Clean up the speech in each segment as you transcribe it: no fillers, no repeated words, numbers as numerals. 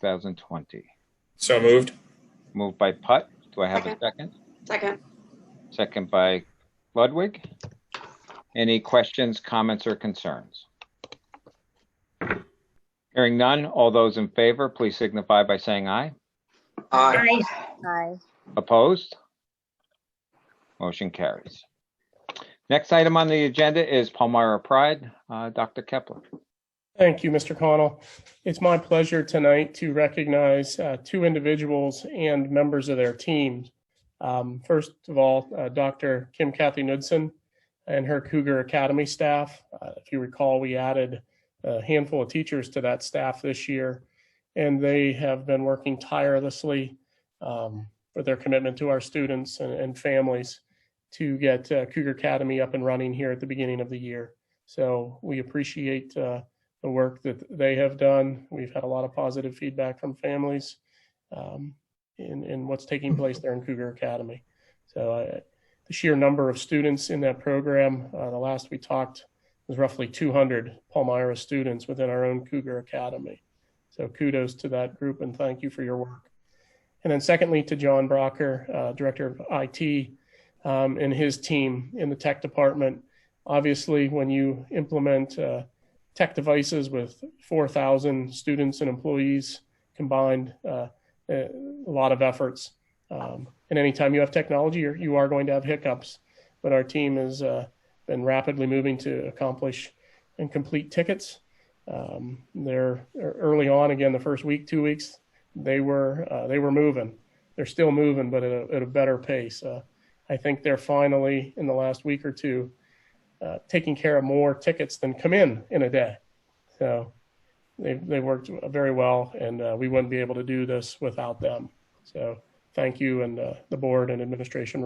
2020. So moved. Moved by Putt. Do I have a second? Second. Second by Ludwig. Any questions, comments, or concerns? Hearing none, all those in favor, please signify by saying aye. Aye. Aye. Opposed? Motion carries. Next item on the agenda is Palmyra Pride. Dr. Kepler. Thank you, Mr. Connell. It's my pleasure tonight to recognize two individuals and members of their teams. First of all, Dr. Kim Kathy Knudsen and her Cougar Academy staff. If you recall, we added a handful of teachers to that staff this year, and they have been working tirelessly for their commitment to our students and families to get Cougar Academy up and running here at the beginning of the year. So we appreciate the work that they have done. We've had a lot of positive feedback from families in what's taking place there in Cougar Academy. So the sheer number of students in that program, the last we talked was roughly 200 Palmyra students within our own Cougar Academy. So kudos to that group and thank you for your work. And then secondly, to John Brocker, Director of IT, and his team in the tech department. Obviously, when you implement tech devices with 4,000 students and employees combined, a lot of efforts. And anytime you have technology, you are going to have hiccups. But our team has been rapidly moving to accomplish and complete tickets. They're early on, again, the first week, 2 weeks, they were moving. They're still moving, but at a better pace. I think they're finally, in the last week or two, taking care of more tickets than come in a day. So they worked very well, and we wouldn't be able to do this without them. So thank you, and the board and administration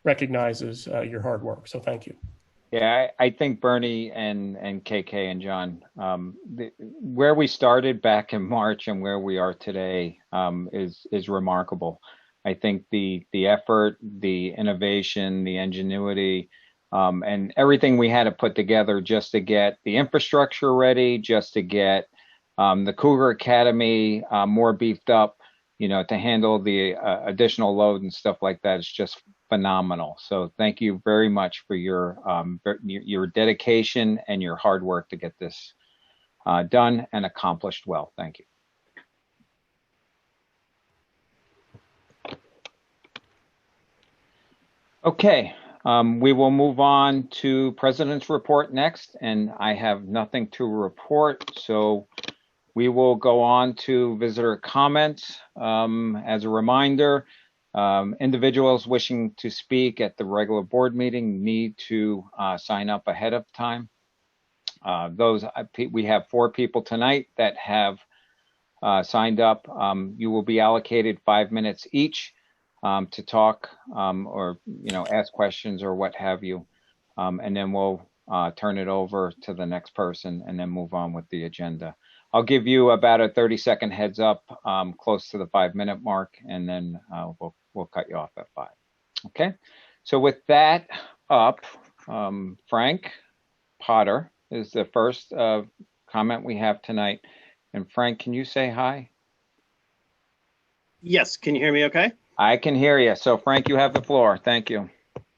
recognizes your hard work. So thank you. Yeah, I think Bernie and KK and John, where we started back in March and where we are today is remarkable. I think the effort, the innovation, the ingenuity, and everything we had to put together just to get the infrastructure ready, just to get the Cougar Academy more beefed up, to handle the additional load and stuff like that is just phenomenal. So thank you very much for your dedication and your hard work to get this done and accomplished well. Thank you. Okay, we will move on to President's Report next, and I have nothing to report, so we will go on to visitor comments. As a reminder, individuals wishing to speak at the regular board meeting need to sign up ahead of time. We have 4 people tonight that have signed up. You will be allocated 5 minutes each to talk or ask questions or what have you, and then we'll turn it over to the next person and then move on with the agenda. I'll give you about a 30-second heads up close to the 5-minute mark, and then we'll cut you off at 5. Okay, so with that up, Frank Potter is the first comment we have tonight. And Frank, can you say hi? Yes, can you hear me okay? I can hear you. So Frank, you have the floor. Thank you.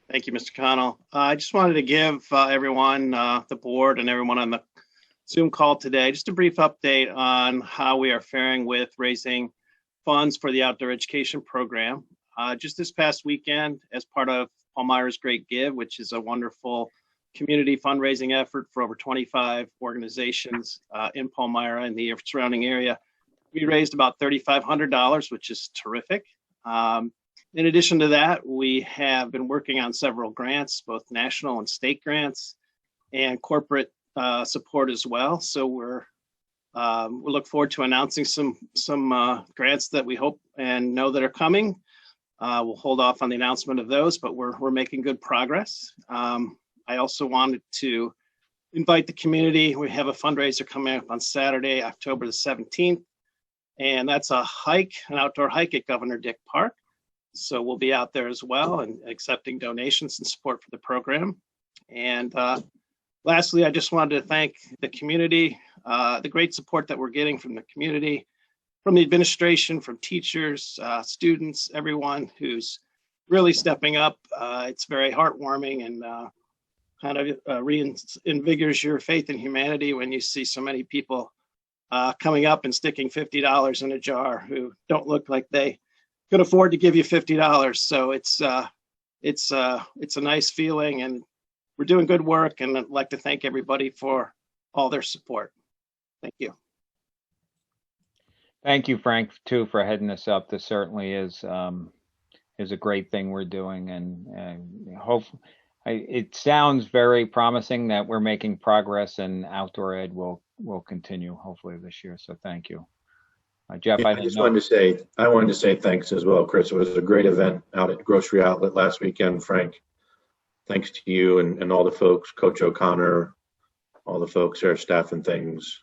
Thank you, Mr. Connell. I just wanted to give everyone, the board and everyone on the Zoom call today, just a brief update on how we are faring with raising funds for the outdoor education program. Just this past weekend, as part of Palmyra's Great Give, which is a wonderful community fundraising effort for over 25 organizations in Palmyra and the surrounding area, we raised about $3,500, which is terrific. In addition to that, we have been working on several grants, both national and state grants, and corporate support as well. So we look forward to announcing some grants that we hope and know that are coming. We'll hold off on the announcement of those, but we're making good progress. I also wanted to invite the community. We have a fundraiser coming up on Saturday, October the 17th, and that's an outdoor hike at Governor Dick Park. So we'll be out there as well and accepting donations and support for the program. And Lastly, I just wanted to thank the community, the great support that we're getting from the community, from the administration, from teachers, students, everyone who's really stepping up. It's very heartwarming and kind of reinvigorates your faith in humanity when you see so many people coming up and sticking $50 in a jar who don't look like they could afford to give you $50. So it's a nice feeling, and we're doing good work. And I'd like to thank everybody for all their support. Thank you. Thank you, Frank, too, for heading this up. This certainly is a great thing we're doing, and it sounds very promising that we're making progress, and outdoor ed will continue hopefully this year. So thank you, Jeff. Yeah, I wanted to say thanks as well, Chris. It was a great event out at Grocery Outlet last weekend, Frank. Thanks to you and all the folks, Coach O'Connor, all the folks there, staff and things.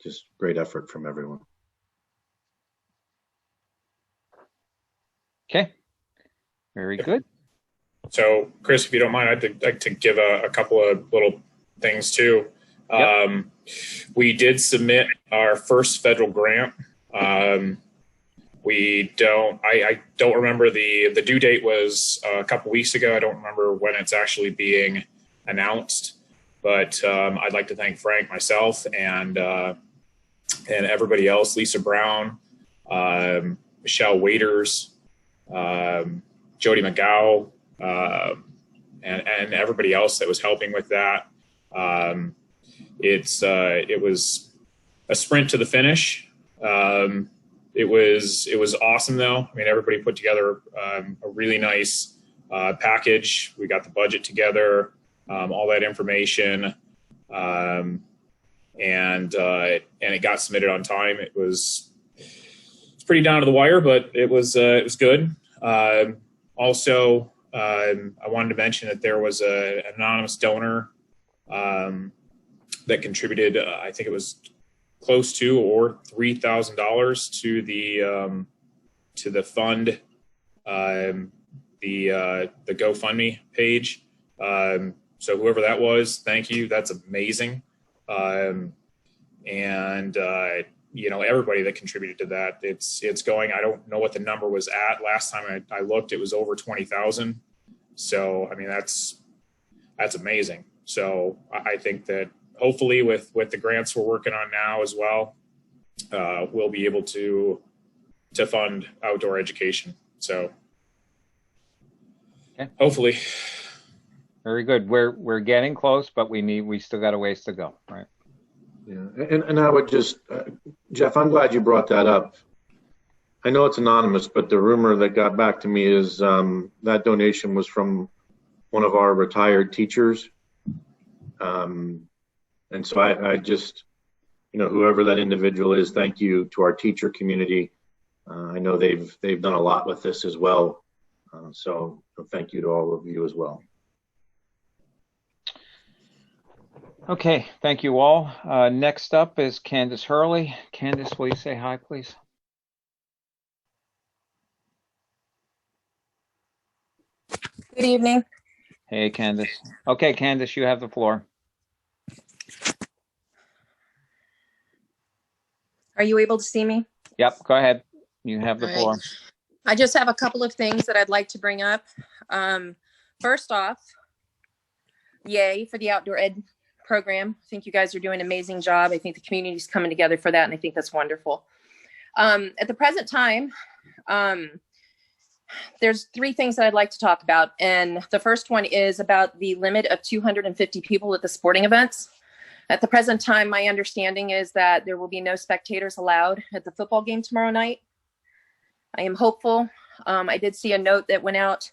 Just great effort from everyone. Okay, very good. So, Chris, if you don't mind, I'd like to give a couple of little things too. Yep. We did submit our first federal grant. I don't remember the due date was a couple weeks ago. I don't remember when it's actually being announced, but I'd like to thank Frank, myself, and everybody else, Lisa Brown, Michelle Waiters, Jody McGow, and everybody else that was helping with that. It was a sprint to the finish. It was awesome though. I mean, everybody put together a really nice package. We got the budget together, all that information, and it got submitted on time. It's pretty down to the wire, but it was good. Also, I wanted to mention that there was an anonymous donor that contributed. I think it was close to or $3,000 to the fund, the GoFundMe page. So whoever that was, thank you. That's amazing. Everybody that contributed to that, it's going. I don't know what the number was at last time I looked. It was over 20,000. So I mean, that's amazing. So I think that hopefully with the grants we're working on now as well, we'll be able to fund outdoor education. So okay. Hopefully. Very good. We're getting close, but we still got a ways to go, right? Yeah, and I would just, Jeff, I'm glad you brought that up. I know it's anonymous, but the rumor that got back to me is that donation was from one of our retired teachers. And so I just, whoever that individual is, thank you to our teacher community. I know they've done a lot with this as well. So thank you to all of you as well. Okay, thank you all. Next up is Candace Hurley. Candace, will you say hi, please? Good evening. Hey, Candace. Okay, Candace, you have the floor. Are you able to see me? Yep, go ahead. You have the All floor. right. I just have a couple of things that I'd like to bring up. First off, yay for the outdoor ed program. I think you guys are doing an amazing job. I think the community is coming together for that, and I think that's wonderful. At the present time, there's three things that I'd like to talk about. And the first one is about the limit of 250 people at the sporting events. At the present time, my understanding is that there will be no spectators allowed at the football game tomorrow night. I am hopeful. I did see a note that went out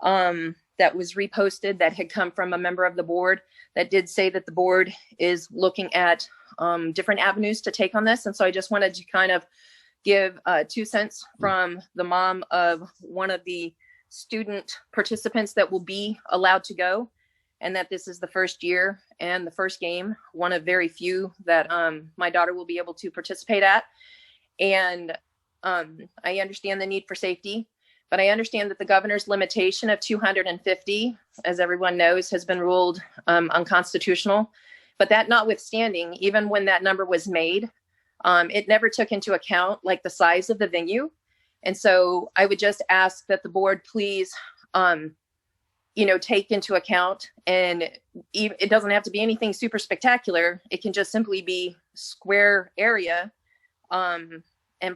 that was reposted that had come from a member of the board that did say that the board is looking at different avenues to take on this. And so I just wanted to kind of give 2 cents from the mom of one of the student participants that will be allowed to go, and that this is the first year and the first game, one of very few that my daughter will be able to participate at. And I understand the need for safety, But I understand that the governor's limitation of 250, as everyone knows, has been ruled unconstitutional. But that notwithstanding, even when that number was made, it never took into account like the size of the venue. And so I would just ask that the board please, take into account, and it doesn't have to be anything super spectacular. It can just simply be square area and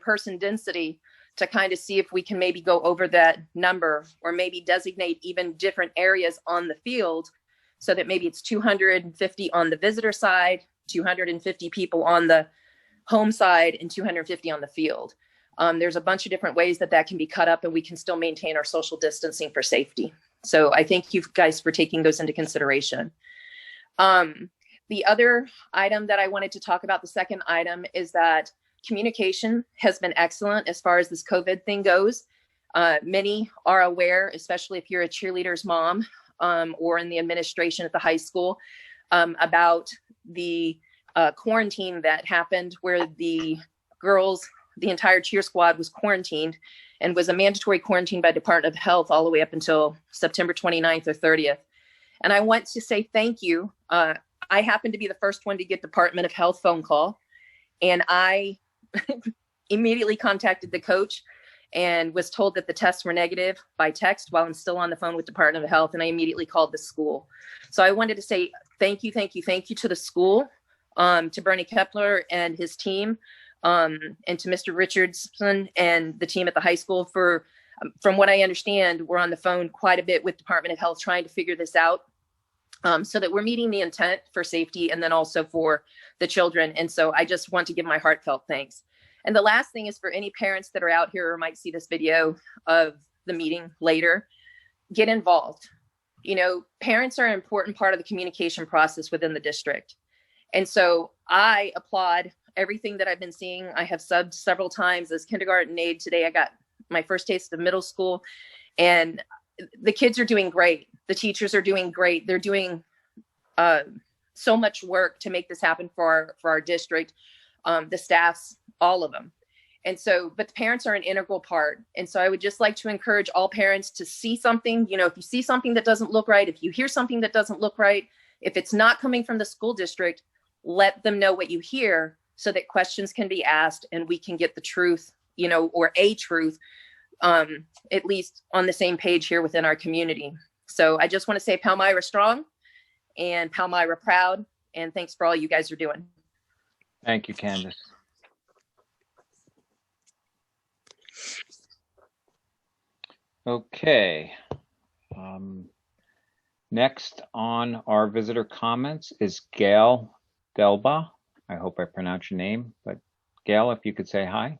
person density to kind of see if we can maybe go over that number, or maybe designate even different areas on the field so that maybe it's 250 on the visitor side, 250 people on the home side, and 250 on the field. There's a bunch of different ways that can be cut up, and we can still maintain our social distancing for safety. So I thank you guys for taking those into consideration. The other item that I wanted to talk about, the second item, is that communication has been excellent as far as this COVID thing goes. Many are aware, especially if you're a cheerleader's mom or in the administration at the high school, about the quarantine that happened, where the girls, the entire cheer squad was quarantined, and was a mandatory quarantine by Department of Health all the way up until September 29th or 30th. And I want to say thank you. I happened to be the first one to get Department of Health phone call, and I immediately contacted the coach and was told that the tests were negative by text while I'm still on the phone with Department of Health, and I immediately called the school. So I wanted to say thank you to the school, to Bernie Kepler and his team, and to Mr. Richardson and the team at the high school for, from what I understand, we're on the phone quite a bit with Department of Health trying to figure this out, so that we're meeting the intent for safety and then also for the children. And so I just want to give my heartfelt thanks. And the last thing is for any parents that are out here or might see this video of the meeting later, get involved. Parents are an important part of the communication process within the district. And so I applaud everything that I've been seeing. I have subbed several times as kindergarten aide. Today I got my first taste of middle school, and the kids are doing great. The teachers are doing great. They're doing so much work to make this happen for our district, the staffs, all of them. And so, but the parents are an integral part. And so I would just like to encourage all parents to see something, if you see something that doesn't look right, if you hear something that doesn't look right, if it's not coming from the school district, let them know what you hear so that questions can be asked and we can get the truth, or a truth, at least on the same page here within our community. So I just want to say Palmyra strong and Palmyra proud, and thanks for all you guys are doing. Thank you, Candace. Okay. Next on our visitor comments is Gail Delba. I hope I pronounced your name, but Gail, if you could say hi.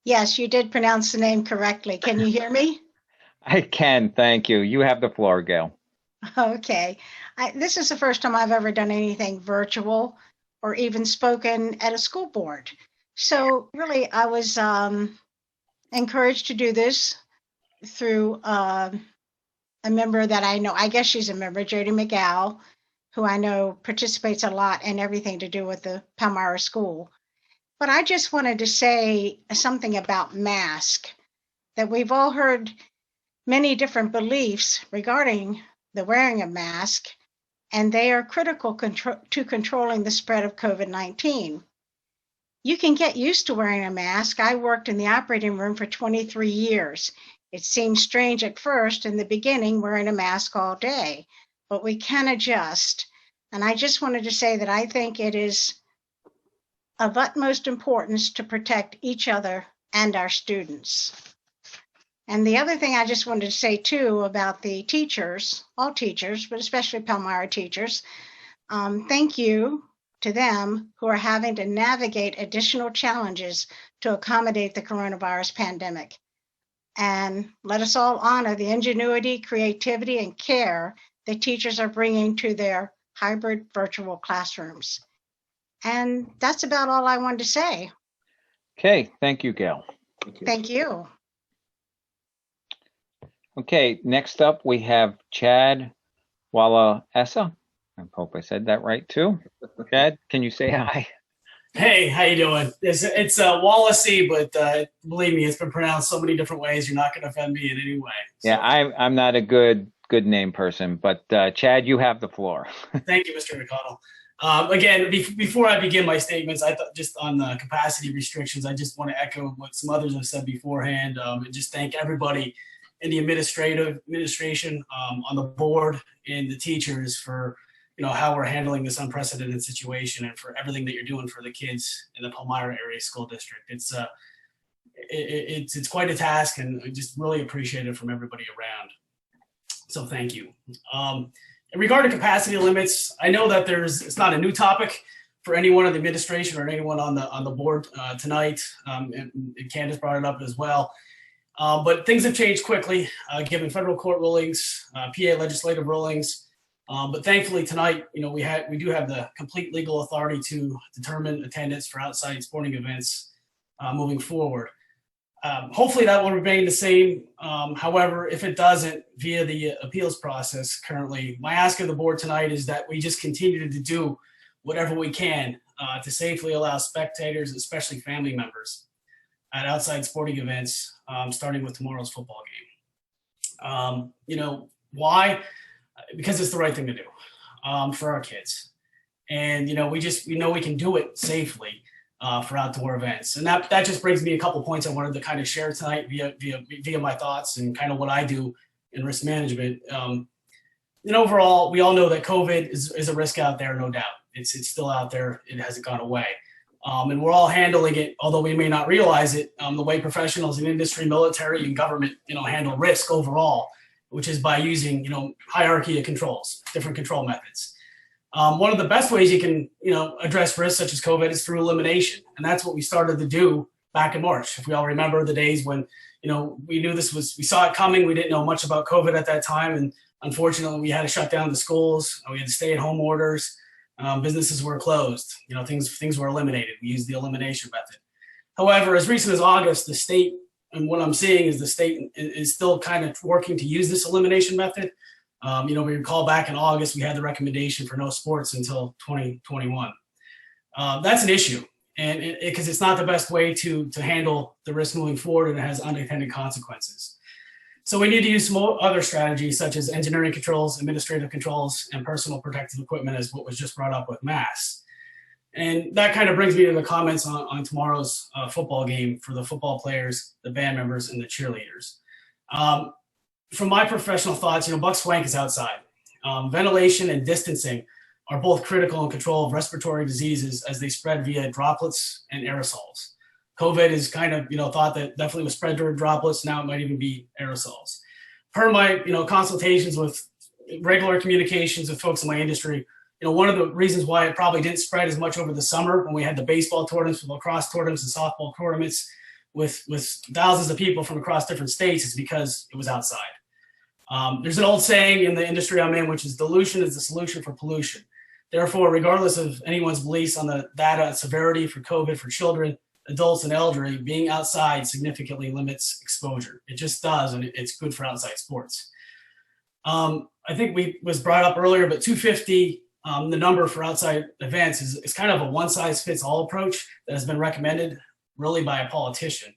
Yes, you did pronounce the name correctly. Can you hear me? I can, thank you. You have the floor, Gail. Okay. This is the first time I've ever done anything virtual or even spoken at a school board. So really, I was encouraged to do this through a member that I know. I guess she's a member, Jody McGow, who I know participates a lot in everything to do with the Palmyra School. But I just wanted to say something about mask, that we've all heard many different beliefs regarding the wearing of mask, and they are critical to controlling the spread of COVID-19. You can get used to wearing a mask. I worked in the operating room for 23 years. It seemed strange at first in the beginning wearing a mask all day, but we can adjust. And I just wanted to say that I think it is of utmost importance to protect each other and our students. And the other thing I just wanted to say too about the teachers, all teachers, but especially Palmyra teachers, thank you to them who are having to navigate additional challenges to accommodate the coronavirus pandemic. And let us all honor the ingenuity, creativity, and care that teachers are bringing to their hybrid virtual classrooms. And that's about all I wanted to say. Okay, thank you, Gail. Thank you. Okay, next up we have Chad Walaesa. I hope I said that right too. Chad, can you say hi? Hey, how you doing? It's Wallacey, but believe me, it's been pronounced so many different ways. You're not going to offend me in any way. Yeah, So, I'm not a good name person, but Chad, you have the floor. thank you, Mr. McConnell. Again, before I begin my statements, I thought just on the capacity restrictions, I just want to echo what some others have said beforehand, and just thank everybody in the administration, on the board, and the teachers for how we're handling this unprecedented situation, and for everything that you're doing for the kids in the Palmyra area school district. It's quite a task, and I just really appreciate it from everybody around. So thank you. In regard to capacity limits, I know that it's not a new topic for anyone in the administration or anyone on the board tonight, and Candace brought it up as well. But things have changed quickly, given federal court rulings, PA legislative rulings. But thankfully tonight, we do have the complete legal authority to determine attendance for outside sporting events moving forward. Hopefully that will remain the same. However, if it doesn't, via the appeals process currently, my ask of the board tonight is that we just continue to do whatever we can to safely allow spectators, especially family members, at outside sporting events, starting with tomorrow's football game. Why? Because it's the right thing to do for our kids. And, we know we can do it safely for outdoor events. And that just brings me a couple points I wanted to kind of share tonight via my thoughts and kind of what I do in risk management. And overall, we all know that COVID is a risk out there, no doubt. It's still out there. It hasn't gone away. And we're all handling it, although we may not realize it, the way professionals in industry, military, and government, handle risk overall, which is by using, hierarchy of controls, different control methods. One of the best ways you can, address risks such as COVID is through elimination. And that's what we started to do back in March. If we all remember the days when, we knew we saw it coming. We didn't know much about COVID at that time. And unfortunately, we had to shut down the schools. We had to stay at home orders. Businesses were closed. Things were eliminated. We used the elimination method. However, as recent as August, the state, and what I'm seeing is the state is still kind of working to use this elimination method. We recall back in August, we had the recommendation for no sports until 2021. That's an issue, and because it's not the best way to handle the risk moving forward, and it has unintended consequences. So we need to use some other strategies, such as engineering controls, administrative controls, and personal protective equipment, as what was just brought up with masks. And that kind of brings me to the comments on tomorrow's football game for the football players, the band members, and the cheerleaders. From my professional thoughts, Buck Swank is outside. Ventilation and distancing are both critical in control of respiratory diseases as they spread via droplets and aerosols. COVID is kind of, thought that definitely was spread through droplets. Now it might even be aerosols. Per my, consultations with regular communications with folks in my industry, one of the reasons why it probably didn't spread as much over the summer when we had the baseball tournaments, lacrosse tournaments, and softball tournaments with thousands of people from across different states is because it was outside. There's an old saying in the industry I'm in, which is dilution is the solution for pollution. Therefore, regardless of anyone's beliefs on the data and severity for COVID for children, adults, and elderly, being outside significantly limits exposure. It just does, and it's good for outside sports. I think was brought up earlier, but 250, the number for outside events is kind of a one-size-fits-all approach that has been recommended really by a politician.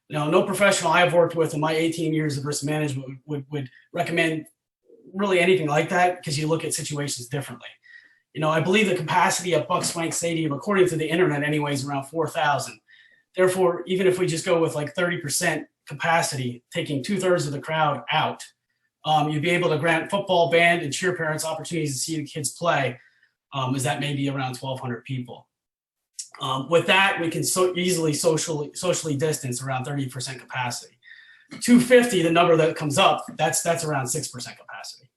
No professional I've worked with in my 18 years of risk management would recommend really anything like that, because you look at situations differently. I believe the capacity of Buck Swank Stadium, according to the internet anyways, around 4,000. Therefore, even if we just go with like 30% capacity, taking 2/3 of the crowd out, you'd be able to grant football, band, and cheer parents opportunities to see the kids play, as that may be around 1,200 people. With that, we can easily socially distance around 30% capacity. 250, the number that comes up, that's around 6% capacity.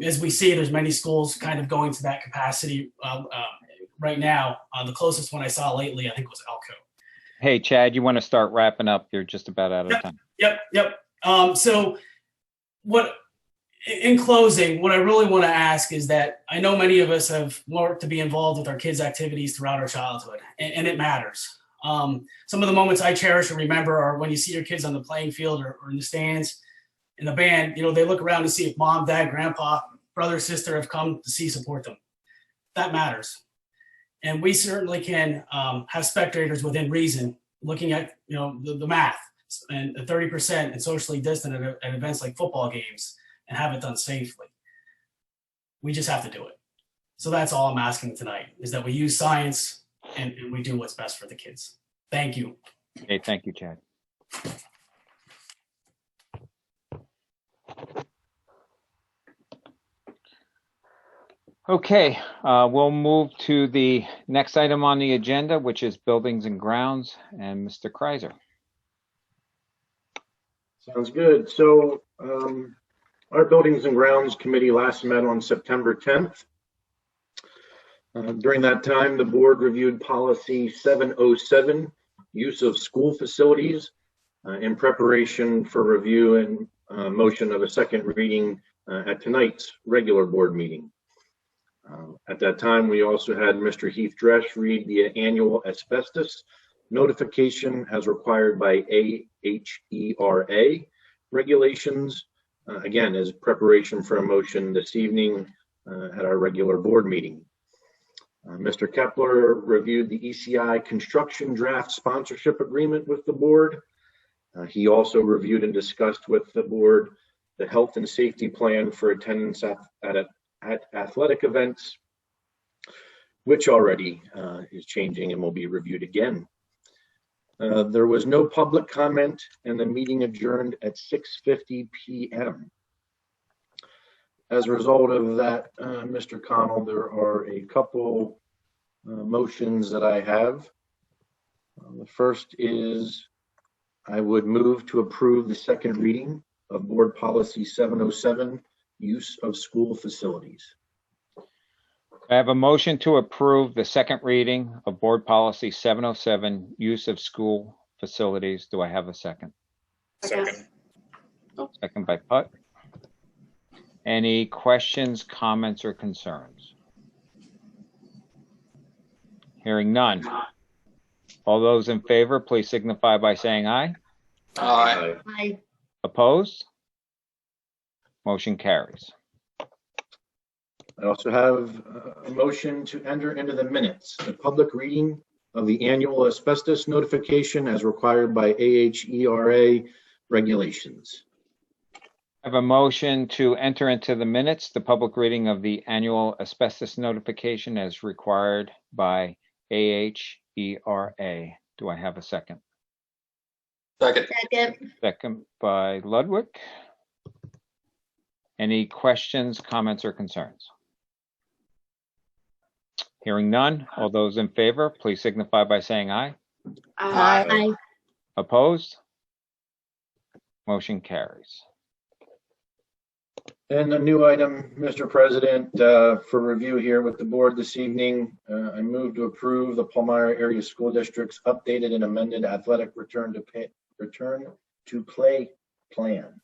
As we see, there's many schools kind of going to that capacity right now. The closest one I saw lately, I think, was Elko. Hey, Chad, you want to start wrapping up? You're just about out of time. Yep. So in closing, what I really want to ask is that I know many of us have worked to be involved with our kids' activities throughout our childhood, and it matters. Some of the moments I cherish and remember are when you see your kids on the playing field or in the stands, in the band, they look around to see if mom, dad, grandpa, brother, sister have come to support them. That matters. And we certainly can have spectators within reason, looking at the math and 30% and socially distant at events like football games, and have it done safely. We just have to do it. So that's all I'm asking tonight, is that we use science and we do what's best for the kids. Thank you. Okay, thank you, Chad. Okay, we'll move to the next item on the agenda, which is buildings and grounds, and Mr. Kreiser. Sounds good. So our Buildings and Grounds Committee last met on September 10th. During that time, the board reviewed policy 707, use of school facilities, in preparation for review and motion of a second reading at tonight's regular board meeting. At that time, we also had Mr. Heath Dresch read the annual asbestos notification as required by AHERA regulations, again, as preparation for a motion this evening at our regular board meeting. Mr. Kepler reviewed the ECI construction draft sponsorship agreement with the board. He also reviewed and discussed with the board the health and safety plan for attendance at athletic events, which already is changing and will be reviewed again. There was no public comment, and the meeting adjourned at 6:50 p.m. As a result of that, Mr. Connell, there are a couple motions that I have. The first is I would move to approve the second reading of Board Policy 707, use of school facilities. I have a motion to approve the second reading of Board Policy 707, use of school facilities. Do I have a second? Second. Second by Putt. Any questions, comments, or concerns? Hearing none. All those in favor, please signify by saying aye. Aye. Aye. Opposed? Motion carries. I also have a motion to enter into the minutes the public reading of the annual asbestos notification as required by AHERA regulations. I have a motion to enter into the minutes the public reading of the annual asbestos notification as required by AHERA. Do I have a second? Second. Second by Ludwig. Any questions, comments, or concerns? Hearing none. All those in favor, please signify by saying aye. Aye. Opposed? Motion carries. And a new item, Mr. President, for review here with the board this evening. I move to approve the Palmyra Area School District's updated and amended athletic return to play plan.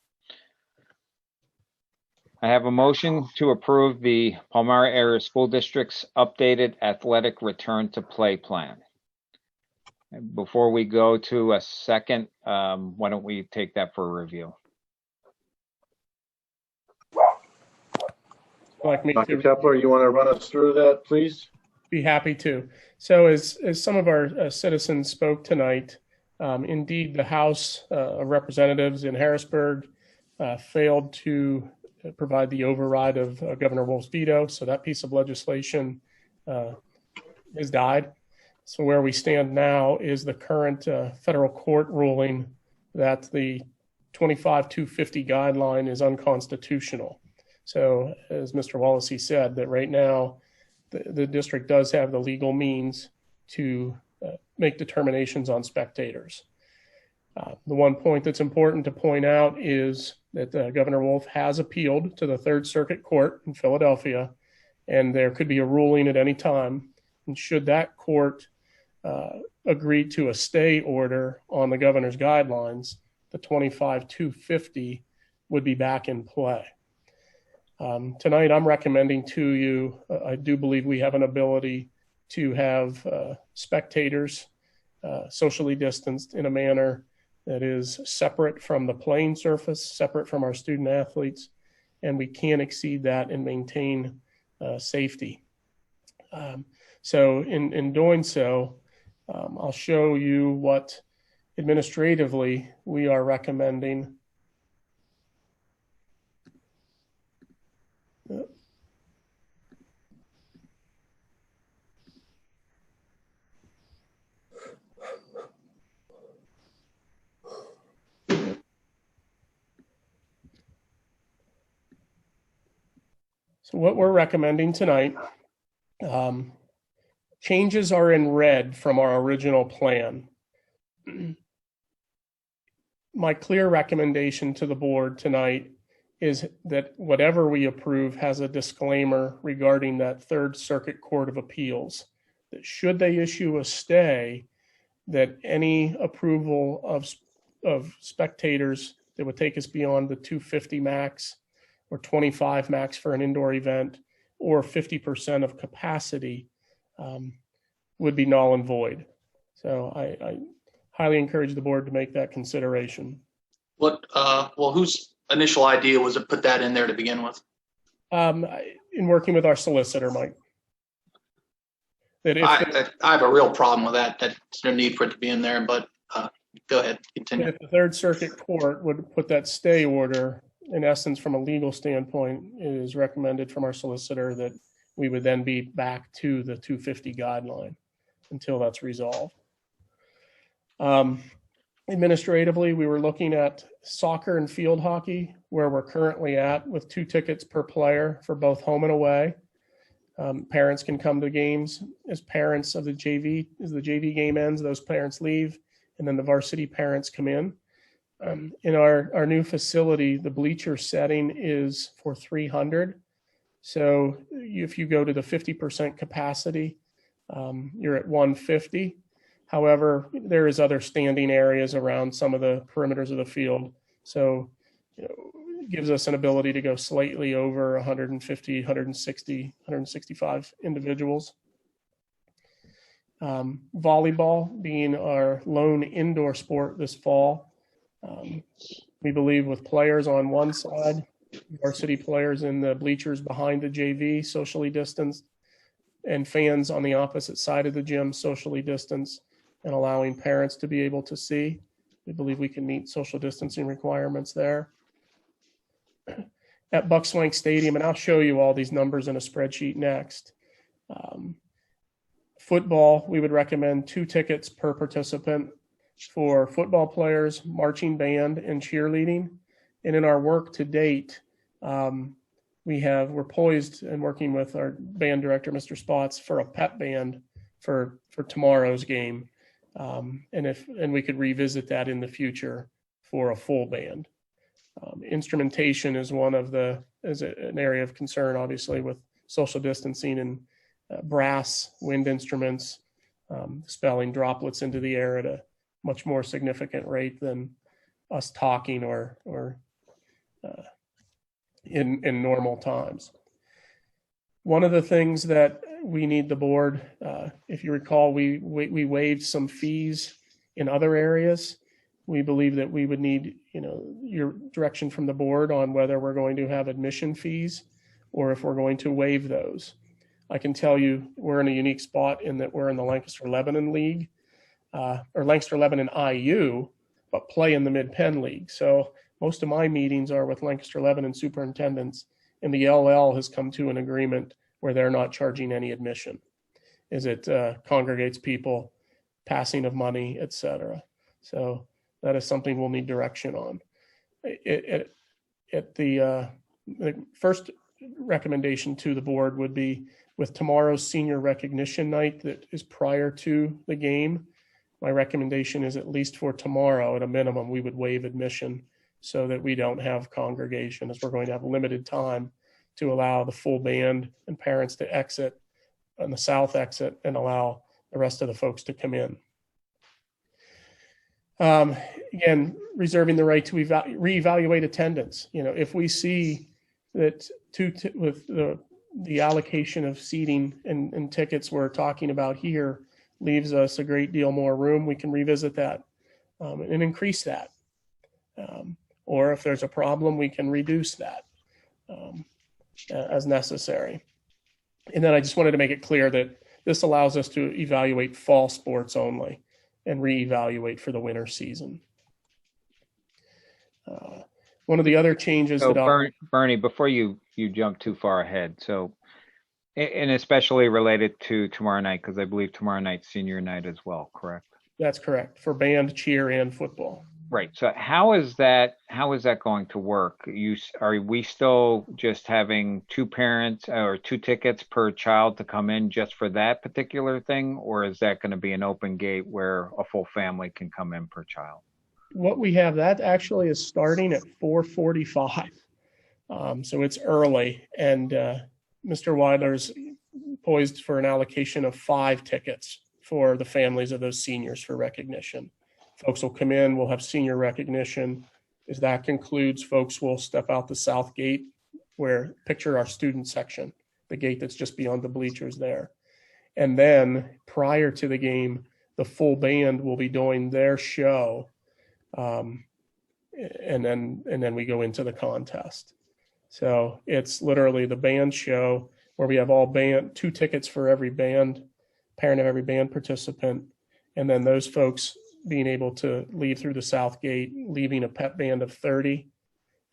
I have a motion to approve the Palmyra Area School District's updated athletic return to play plan. And before we go to a second, why don't we take that for a review? Like me Dr. to Kepler, you want to run us through that, please? be happy to. So as some of our citizens spoke tonight, indeed the House of Representatives in Harrisburg failed to provide the override of Governor Wolf's veto. So that piece of legislation has died. So where we stand now is the current federal court ruling that the 25-250 guideline is unconstitutional. So as Mr. Wallacey said, that right now the district does have the legal means to make determinations on spectators. The one point that's important to point out is that Governor Wolf has appealed to the Third Circuit Court in Philadelphia, and there could be a ruling at any time. And should that court agree to a stay order on the governor's guidelines, the 25-250 would be back in play. Tonight, I'm recommending to you, I do believe we have an ability to have spectators socially distanced in a manner that is separate from the playing surface, separate from our student athletes, and we can exceed that and maintain safety. So in doing so, I'll show you what administratively we are recommending. So what we're recommending tonight, changes are in red from our original plan. My clear recommendation to the board tonight is that whatever we approve has a disclaimer regarding that Third Circuit Court of Appeals, that should they issue a stay, that any approval of spectators that would take us beyond the 250 max or 25 max for an indoor event or 50% of capacity would be null and void. So I highly encourage the board to make that consideration. Well, whose initial idea was to put that in there to begin with? In working with our solicitor, Mike. That if I have a real problem with that. There's no need for it to be in there, but go ahead, continue. If the Third Circuit Court would put that stay order, in essence, from a legal standpoint, it is recommended from our solicitor that we would then be back to the 250 guideline until that's resolved. Administratively, we were looking at soccer and field hockey, where we're currently at with 2 tickets per player for both home and away. Parents can come to games as parents of the JV. As the JV game ends, those parents leave, and then the varsity parents come in. In our new facility, the bleacher setting is for 300. So if you go to the 50% capacity, you're at 150. However, there is other standing areas around some of the perimeters of the field. So, it gives us an ability to go slightly over 150, 160, 165 individuals. Volleyball being our lone indoor sport this fall. We believe with players on one side, varsity players in the bleachers behind the JV, socially distanced, and fans on the opposite side of the gym, socially distanced, and allowing parents to be able to see. We believe we can meet social distancing requirements there. At Buckswank Stadium, and I'll show you all these numbers in a spreadsheet next. Football, we would recommend 2 tickets per participant for football players, marching band, and cheerleading. And in our work to date, we're poised and working with our band director, Mr. Spots, for a pep band for tomorrow's game. And we could revisit that in the future for a full band. Instrumentation is an area of concern, obviously, with social distancing, and brass, wind instruments, expelling droplets into the air at a much more significant rate than us talking or in normal times. One of the things that we need the board, if you recall, we waived some fees in other areas. We believe that we would need, your direction from the board on whether we're going to have admission fees or if we're going to waive those. I can tell you we're in a unique spot in that we're in the Lancaster-Lebanon League, or Lancaster-Lebanon IU, but play in the Mid-Penn League. So most of my meetings are with Lancaster-Lebanon superintendents, and the LL has come to an agreement where they're not charging any admission, as it congregates people, passing of money, et cetera. So that is something we'll need direction on. The first recommendation to the board would be with tomorrow's senior recognition night that is prior to the game. My recommendation is, at least for tomorrow, at a minimum, we would waive admission so that we don't have congregation, as we're going to have limited time to allow the full band and parents to exit on the south exit and allow the rest of the folks to come in. Again, reserving the right to reevaluate attendance. If we see that with the allocation of seating and tickets we're talking about here leaves us a great deal more room, we can revisit that and increase that. Or if there's a problem, we can reduce that as necessary. And then I just wanted to make it clear that This allows us to evaluate fall sports only and reevaluate for the winter season. One of the other changes So that Bernie, before you jump too far ahead, so and especially related to tomorrow night, because I believe tomorrow night's senior night as well, correct? That's correct, for band, cheer, and football. Right. So how is that going to work? Are we still just having two parents or two tickets per child to come in just for that particular thing, or is that going to be an open gate where a full family can come in per child? What we have, that actually is starting at 4:45. So it's early, and Mr. Weidler's poised for an allocation of 5 tickets for the families of those seniors for recognition. Folks will come in, we'll have senior recognition. As that concludes, folks will step out the south gate where, picture our student section, the gate that's just beyond the bleachers there. And then prior to the game, the full band will be doing their show. And then we go into the contest. So it's literally the band show where we have all band, 2 tickets for every band, parent of every band participant. And then those folks being able to leave through the south gate, leaving a pep band of 30,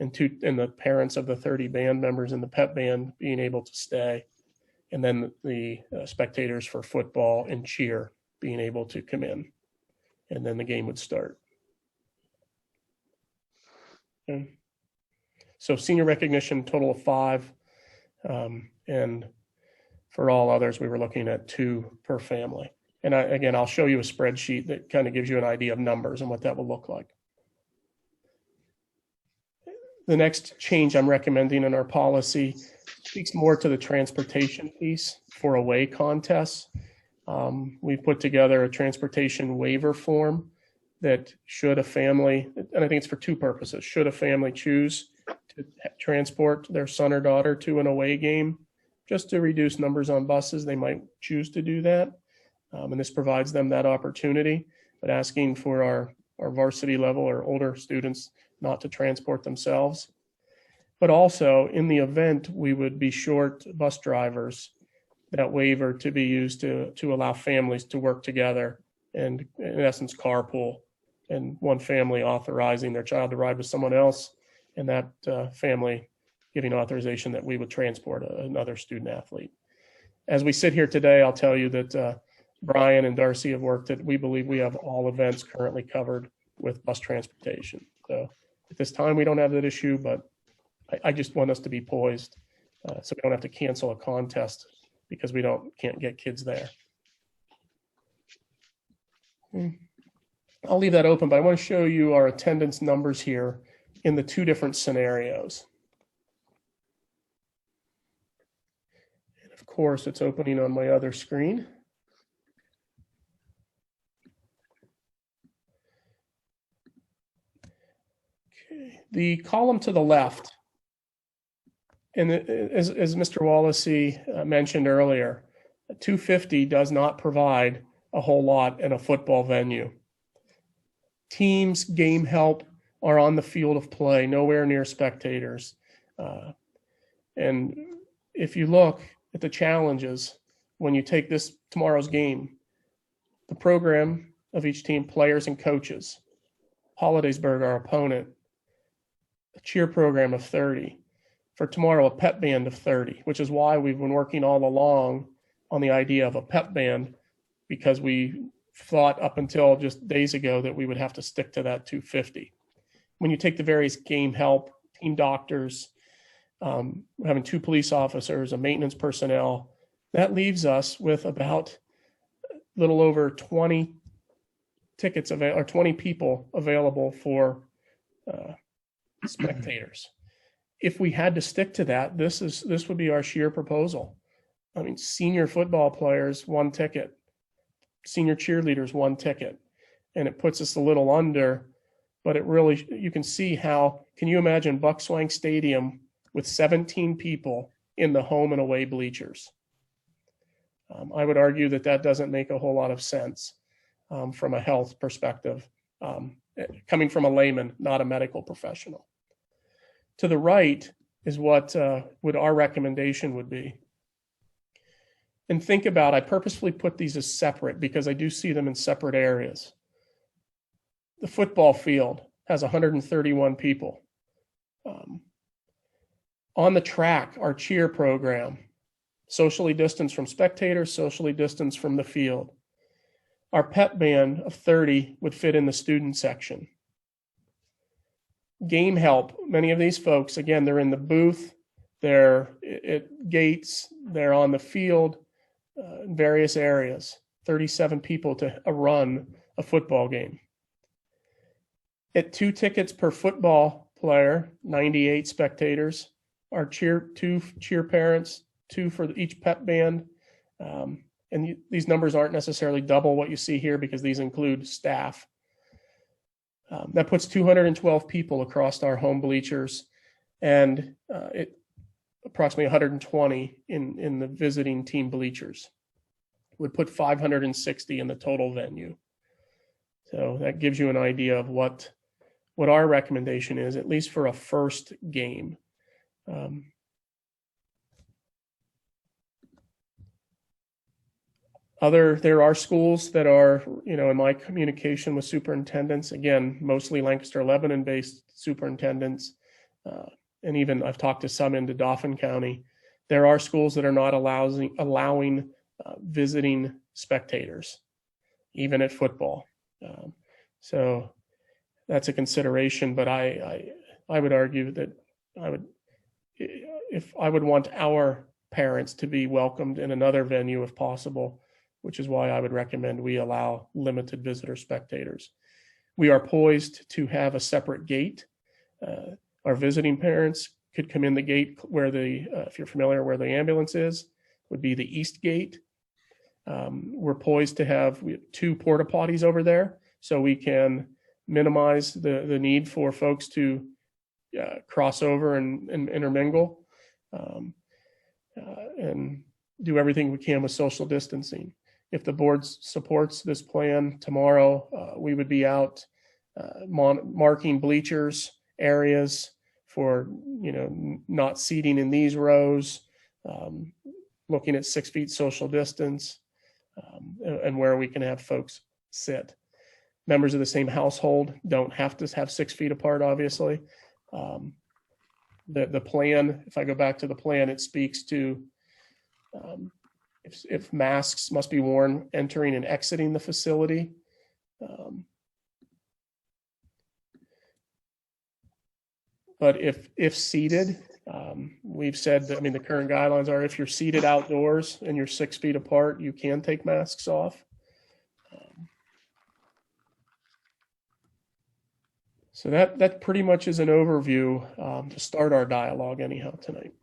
and the parents of the 30 band members in the pep band being able to stay. And then the spectators for football and cheer being able to come in. And then the game would start. Okay. So senior recognition, total of 5. And for all others, we were looking at 2 per family. And I'll show you a spreadsheet that kind of gives you an idea of numbers and what that will look like. The next change I'm recommending in our policy speaks more to the transportation piece for away contests. We've put together a transportation waiver form that should a family, and I think it's for 2 purposes, should a family choose to transport their son or daughter to an away game, just to reduce numbers on buses, they might choose to do that. And this provides them that opportunity, but asking for our varsity level or older students not to transport themselves. But also in the event we would be short bus drivers, that waiver to be used to allow families to work together and in essence carpool, and one family authorizing their child to ride with someone else, and that family giving authorization that we would transport another student athlete. As we sit here today, I'll tell you that Brian and Darcy have worked at, we believe we have all events currently covered with bus transportation. So at this time, we don't have that issue, but I just want us to be poised so we don't have to cancel a contest because we can't get kids there. I'll leave that open, but I want to show you our attendance numbers here in the 2 different scenarios. And of course, it's opening on my other screen. Okay. The column to the left, and as Mr. Wallacey mentioned earlier, 250 does not provide a whole lot in a football venue. Teams, game help are on the field of play, nowhere near spectators. And if you look at the challenges, when you take tomorrow's game, the program of each team, players and coaches, Hollidaysburg, our opponent, a cheer program of 30. For tomorrow, a pep band of 30, which is why we've been working all along on the idea of a pep band, because we thought up until just days ago that we would have to stick to that 250. When you take the various game help, team doctors, having 2 police officers, a maintenance personnel, that leaves us with about a little over 20 tickets or 20 people available for spectators. If we had to stick to that, this would be our sheer proposal. I mean, senior football players, 1 ticket, senior cheerleaders, 1 ticket, and it puts us a little under, but it really, you can see how, can you imagine Buckswank Stadium with 17 people in the home and away bleachers? I would argue that doesn't make a whole lot of sense from a health perspective, coming from a layman, not a medical professional. To the right is what our recommendation would be. And think about, I purposefully put these as separate because I do see them in separate areas. The football field has 131 people. On the track, our cheer program, socially distanced from spectators, socially distanced from the field. Our pep band of 30 would fit in the student section. Game help, many of these folks, again, they're in the booth, they're at gates, they're on the field, in various areas. 37 people to run a football game. At 2 tickets per football player, 98 spectators. Our 2 cheer parents, 2 for each pep band. And these numbers aren't necessarily double what you see here because these include staff. That puts 212 people across our home bleachers, and approximately 120 in the visiting team bleachers. Would put 560 in the total venue. So that gives you an idea of what our recommendation is, at least for a first game. There are schools that are, in my communication with superintendents, again, mostly Lancaster, Lebanon-based superintendents, and even I've talked to some into Dauphin County. There are schools that are not allowing visiting spectators, even at football. So that's a consideration, but I would argue that I would want our parents to be welcomed in another venue if possible, which is why I would recommend we allow limited visitor spectators. We are poised to have a separate gate. Our visiting parents could come in the gate where if you're familiar where the ambulance is, would be the east gate. We're poised to have 2 porta potties over there, so we can minimize the need for folks to cross over and intermingle, and do everything we can with social distancing. If the board supports this plan tomorrow, we would be out marking bleachers areas for not seating in these rows, looking at 6 feet social distance, and where we can have folks sit. Members of the same household don't have to have 6 feet apart, obviously. The plan, if I go back to the plan, it speaks to if masks must be worn entering and exiting the facility. But if seated, we've said that, the current guidelines are if you're seated outdoors and you're 6 feet apart, you can take masks off. So that pretty much is an overview to start our dialogue anyhow tonight.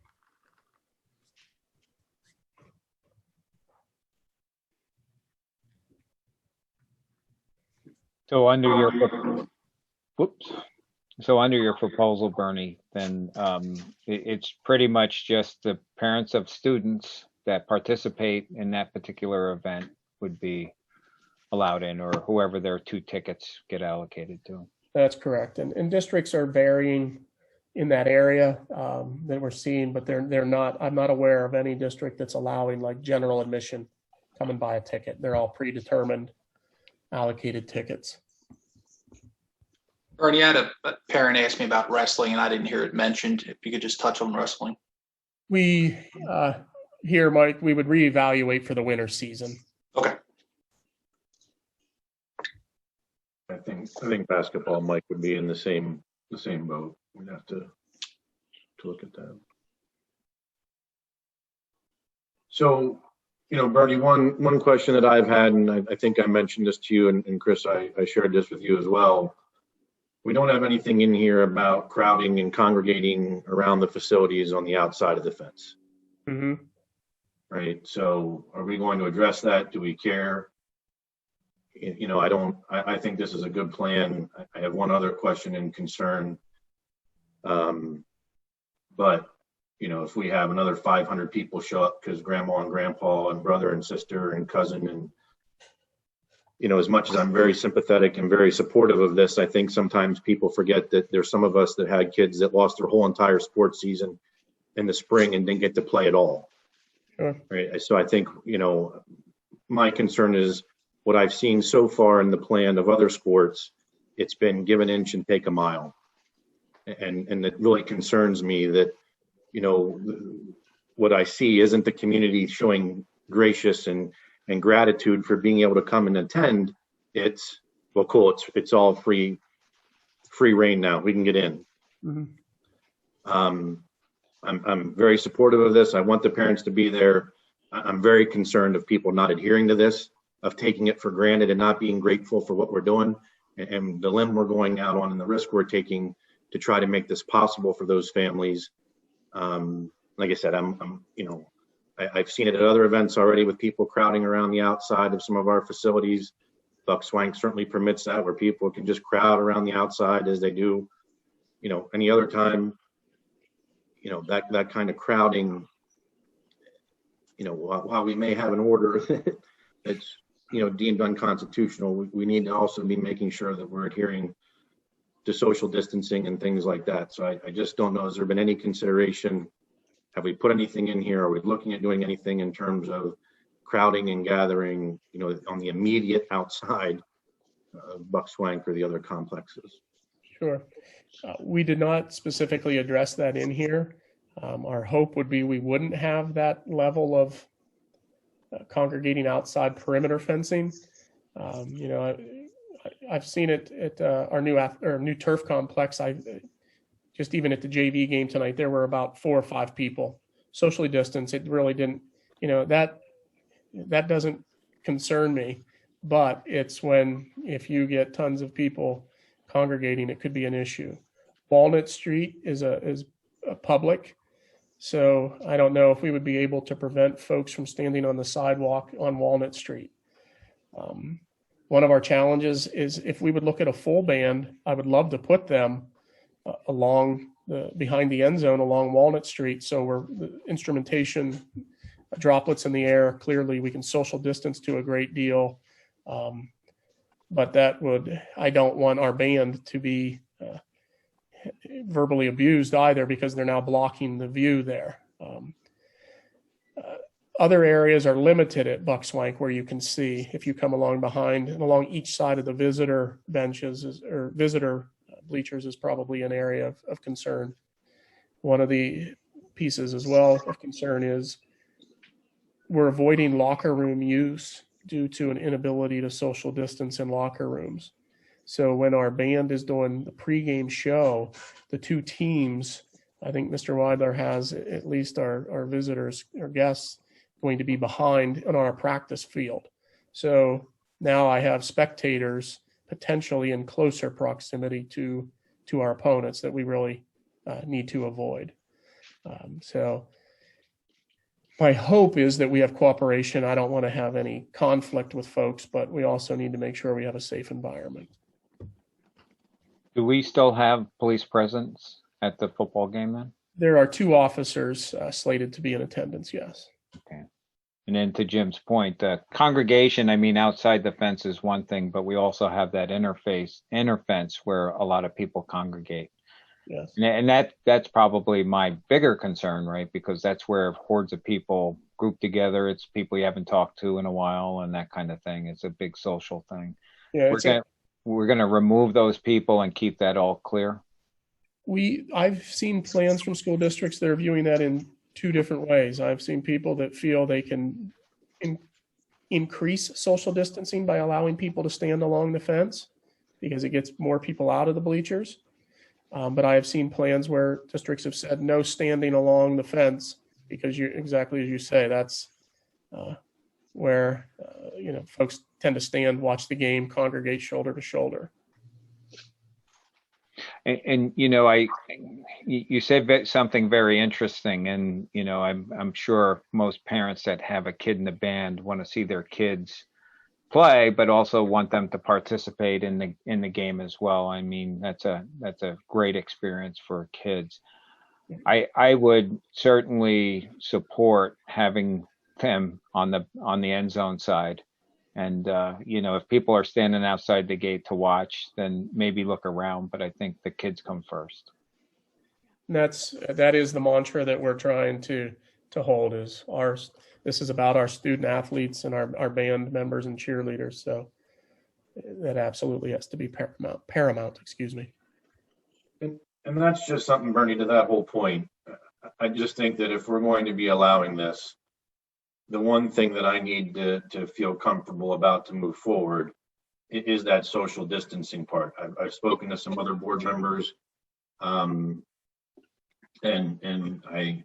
So under your proposal, Bernie, then it's pretty much just the parents of students that participate in that particular event would be allowed in, or whoever their 2 tickets get allocated to. That's correct. And districts are varying in that area that we're seeing, but they're not, I'm not aware of any district that's allowing like general admission, come and buy a ticket. They're all predetermined allocated tickets. Bernie, I had a parent ask me about wrestling and I didn't hear it mentioned. If you could just touch on wrestling. We here, Mike, we would reevaluate for the winter season. Okay. I think basketball, Mike, would be in the same boat. We'd have to look at that. So, Bernie, one question that I've had, and I think I mentioned this to you, and Chris, I shared this with you as well. We don't have anything in here about crowding and congregating around the facilities on the outside of the fence. Mm-hmm. Right. So are we going to address that? Do we care? I think this is a good plan. I have one other question and concern. But, if we have another 500 people show up because grandma and grandpa and brother and sister and cousin and, as much as I'm very sympathetic and very supportive of this, I think sometimes people forget that there's some of us that had kids that lost their whole entire sports season in the spring and didn't get to play at all. Sure. Right. So I think, my concern is what I've seen so far in the plan of other sports, it's been give an inch and take a mile. And it really concerns me that, what I see isn't the community showing gracious and gratitude for being able to come and attend. It's, well, cool. It's all free reign now. We can get in. Mm-hmm. I'm very supportive of this. I want the parents to be there. I'm very concerned of people not adhering to this, of taking it for granted and not being grateful for what we're doing and the limb we're going out on and the risk we're taking to try to make this possible for those families. Like I said, I've seen it at other events already with people crowding around the outside of some of our facilities. Buck Swank certainly permits that, where people can just crowd around the outside as they do, any other time. That kind of crowding, while we may have an order that's, deemed unconstitutional, we need to also be making sure that we're adhering to social distancing and things like that. So I just don't know, has there been any consideration? Have we put anything in here? Are we looking at doing anything in terms of crowding and gathering, on the immediate outside of Buck Swank or the other complexes? Sure. We did not specifically address that in here. Our hope would be we wouldn't have that level of congregating outside perimeter fencing. I've seen it at our new turf complex. Just even at the JV game tonight, there were about 4 or 5 people socially distanced. It really didn't, that doesn't concern me, but it's if you get tons of people congregating, it could be an issue. Walnut Street is a public, so I don't know if we would be able to prevent folks from standing on the sidewalk on Walnut Street. One of our challenges is if we would look at a full band, I would love to put them along behind the end zone along Walnut Street, so we're the instrumentation, droplets in the air. Clearly, we can social distance to a great deal, but I don't want our band to be verbally abused either, because they're now blocking the view there. Other areas are limited at Buck Swank where you can see if you come along behind and along each side of the visitor benches or visitor bleachers is probably an area of concern. One of the pieces as well of concern is we're avoiding locker room use due to an inability to social distance in locker rooms. So when our band is doing the pregame show, the 2 teams, I think Mr. Weidler has at least our visitors or guests going to be behind on our practice field. So now I have spectators potentially in closer proximity to our opponents that we really need to avoid. So my hope is that we have cooperation. I don't want to have any conflict with folks, but we also need to make sure we have a safe environment. Do we still have police presence at the football game then? There are 2 officers slated to be in attendance, yes. Okay. And then to Jim's point, the congregation, outside the fence is one thing, but we also have that inner fence where a lot of people congregate. Yes. And that's probably my bigger concern, right? Because that's where hordes of people group together. It's people you haven't talked to in a while and that kind of thing. It's a big social thing. Yeah, we're going to remove those people and keep that all clear. I've seen plans from school districts that are viewing that in 2 different ways. I've seen people that feel they can increase social distancing by allowing people to stand along the fence because it gets more people out of the bleachers. But I have seen plans where districts have said no standing along the fence because exactly as you say, that's where folks tend to stand, watch the game, congregate shoulder to shoulder. And you said something very interesting, and I'm sure most parents that have a kid in the band want to see their kids play, but also want them to participate in the game as well. That's a great experience for kids. I would certainly support having them on the end zone side. And, if people are standing outside the gate to watch, then maybe look around, but I think the kids come first. That is the mantra that we're trying to hold is This is about our student athletes and our band members and cheerleaders. So that absolutely has to be paramount, excuse me. And that's just something, Bernie, to that whole point. I just think that if we're going to be allowing this, the one thing that I need to feel comfortable about to move forward is that social distancing part. I've spoken to some other board members, and I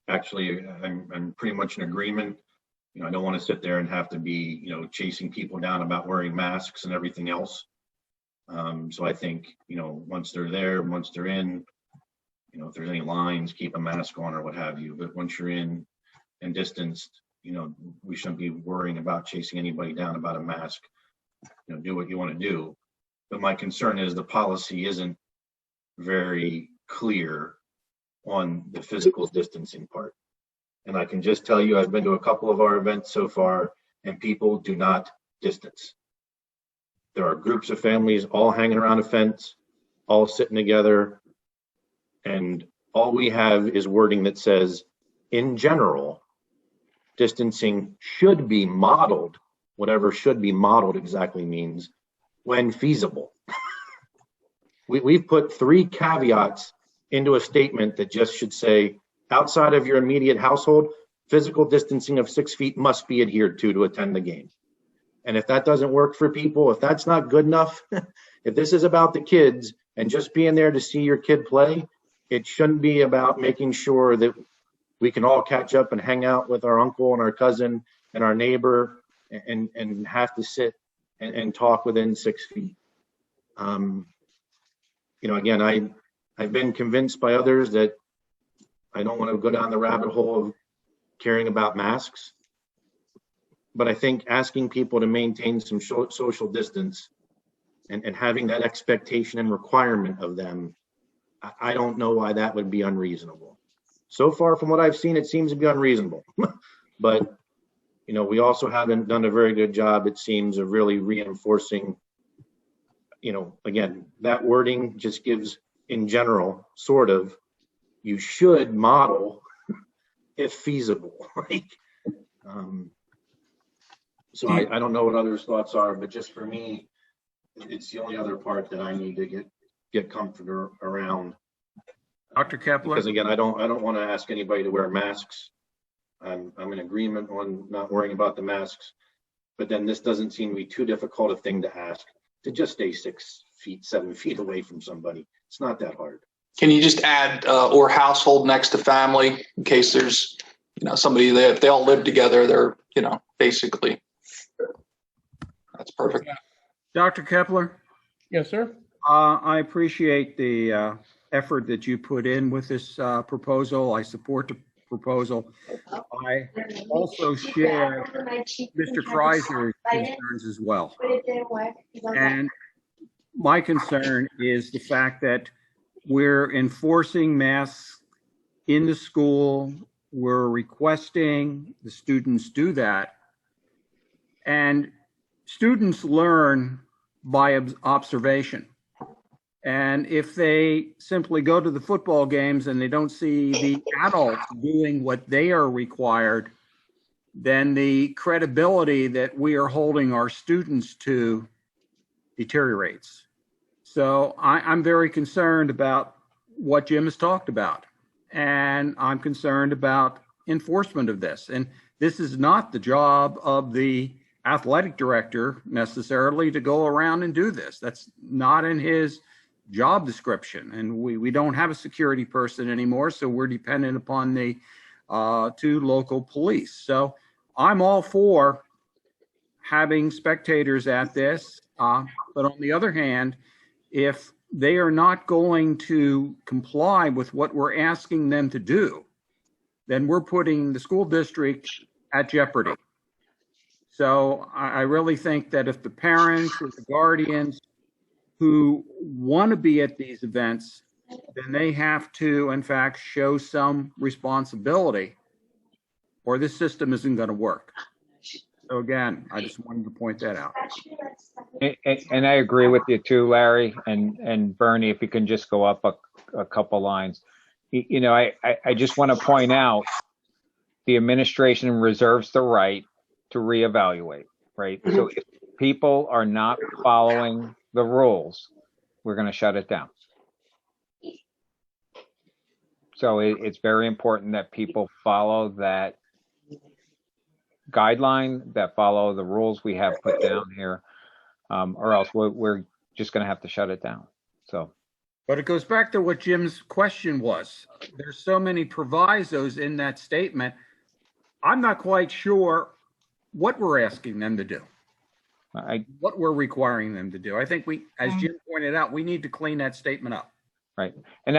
actually I'm pretty much in agreement. You know, I don't want to sit there and have to be, you know, chasing people down about wearing masks and everything else. So I think, you know, once they're there, once they're in, you know, if there's any lines, keep a mask on or what have you. But once you're in and distanced, you know, we shouldn't be worrying about chasing anybody down about a mask. You know, do what you want to do. But my concern is the policy isn't very clear on the physical distancing part. And I can just tell you, I've been to a couple of our events so far, and people do not distance. There are groups of families all hanging around a fence, all sitting together, and all we have is wording that says, in general, distancing should be modeled, whatever should be modeled exactly means, when feasible. We've put 3 caveats into a statement that just should say, outside of your immediate household, physical distancing of 6 feet must be adhered to attend the game. And if that doesn't work for people, if that's not good enough, if this is about the kids and just being there to see your kid play, it shouldn't be about making sure that we can all catch up and hang out with our uncle and our cousin and our neighbor and have to sit and talk within 6 feet. You know, again, I've been convinced by others that I don't want to go down the rabbit hole of caring about masks. But I think asking people to maintain some social distance and having that expectation and requirement of them, I don't know why that would be unreasonable. So far from what I've seen, it seems to be unreasonable. But, you know, we also haven't done a very good job, it seems, of really reinforcing, you know, again, that wording just gives, in general, sort of, you should model if feasible, right? So I don't know what others' thoughts are, but just for me, it's the only other part that I need to get comfortable around. Dr. Kepler? Because again, I don't want to ask anybody to wear masks. I'm in agreement on not worrying about the masks, but then this doesn't seem to be too difficult a thing to ask, to just stay 6 feet, 7 feet away from somebody. It's not that hard. Can you just add or household next to family in case there's, you know, somebody that if they all live together, they're, you know, basically. That's perfect. Dr. Kepler? Yes, sir. I appreciate the effort that you put in with this proposal. I support the proposal. I also share Mr. Kreiser's concerns as well. And my concern is the fact that we're enforcing masks in the school. We're requesting the students do that. And students learn by observation. And if they simply go to the football games and they don't see the adults doing what they are required, then the credibility that we are holding our students to deteriorates. So I'm very concerned about what Jim has talked about. And I'm concerned about enforcement of this. And this is not the job of the athletic director necessarily to go around and do this. That's not in his job description. And we don't have a security person anymore, so we're dependent upon the 2 local police. So I'm all for having spectators at this. But on the other hand, if they are not going to comply with what we're asking them to do, then we're putting the school district at jeopardy. So I really think that if the parents or the guardians who want to be at these events, then they have to, in fact, show some responsibility, or this system isn't going to work. So again, I just wanted to point that out. And I agree with you too, Larry and Bernie, if you can just go up a couple lines. You know, I just want to point out the administration reserves the right to reevaluate, right? So if people are not following the rules, we're going to shut it down. So it's very important that people follow that guideline, that follow the rules we have put down here, or else we're just going to have to shut it down. So. But it goes back to what Jim's question was. There's so many provisos in that statement. I'm not quite sure what we're asking them to do, what we're requiring them to do. I think we, as Jim pointed out, we need to clean that statement up. Right. And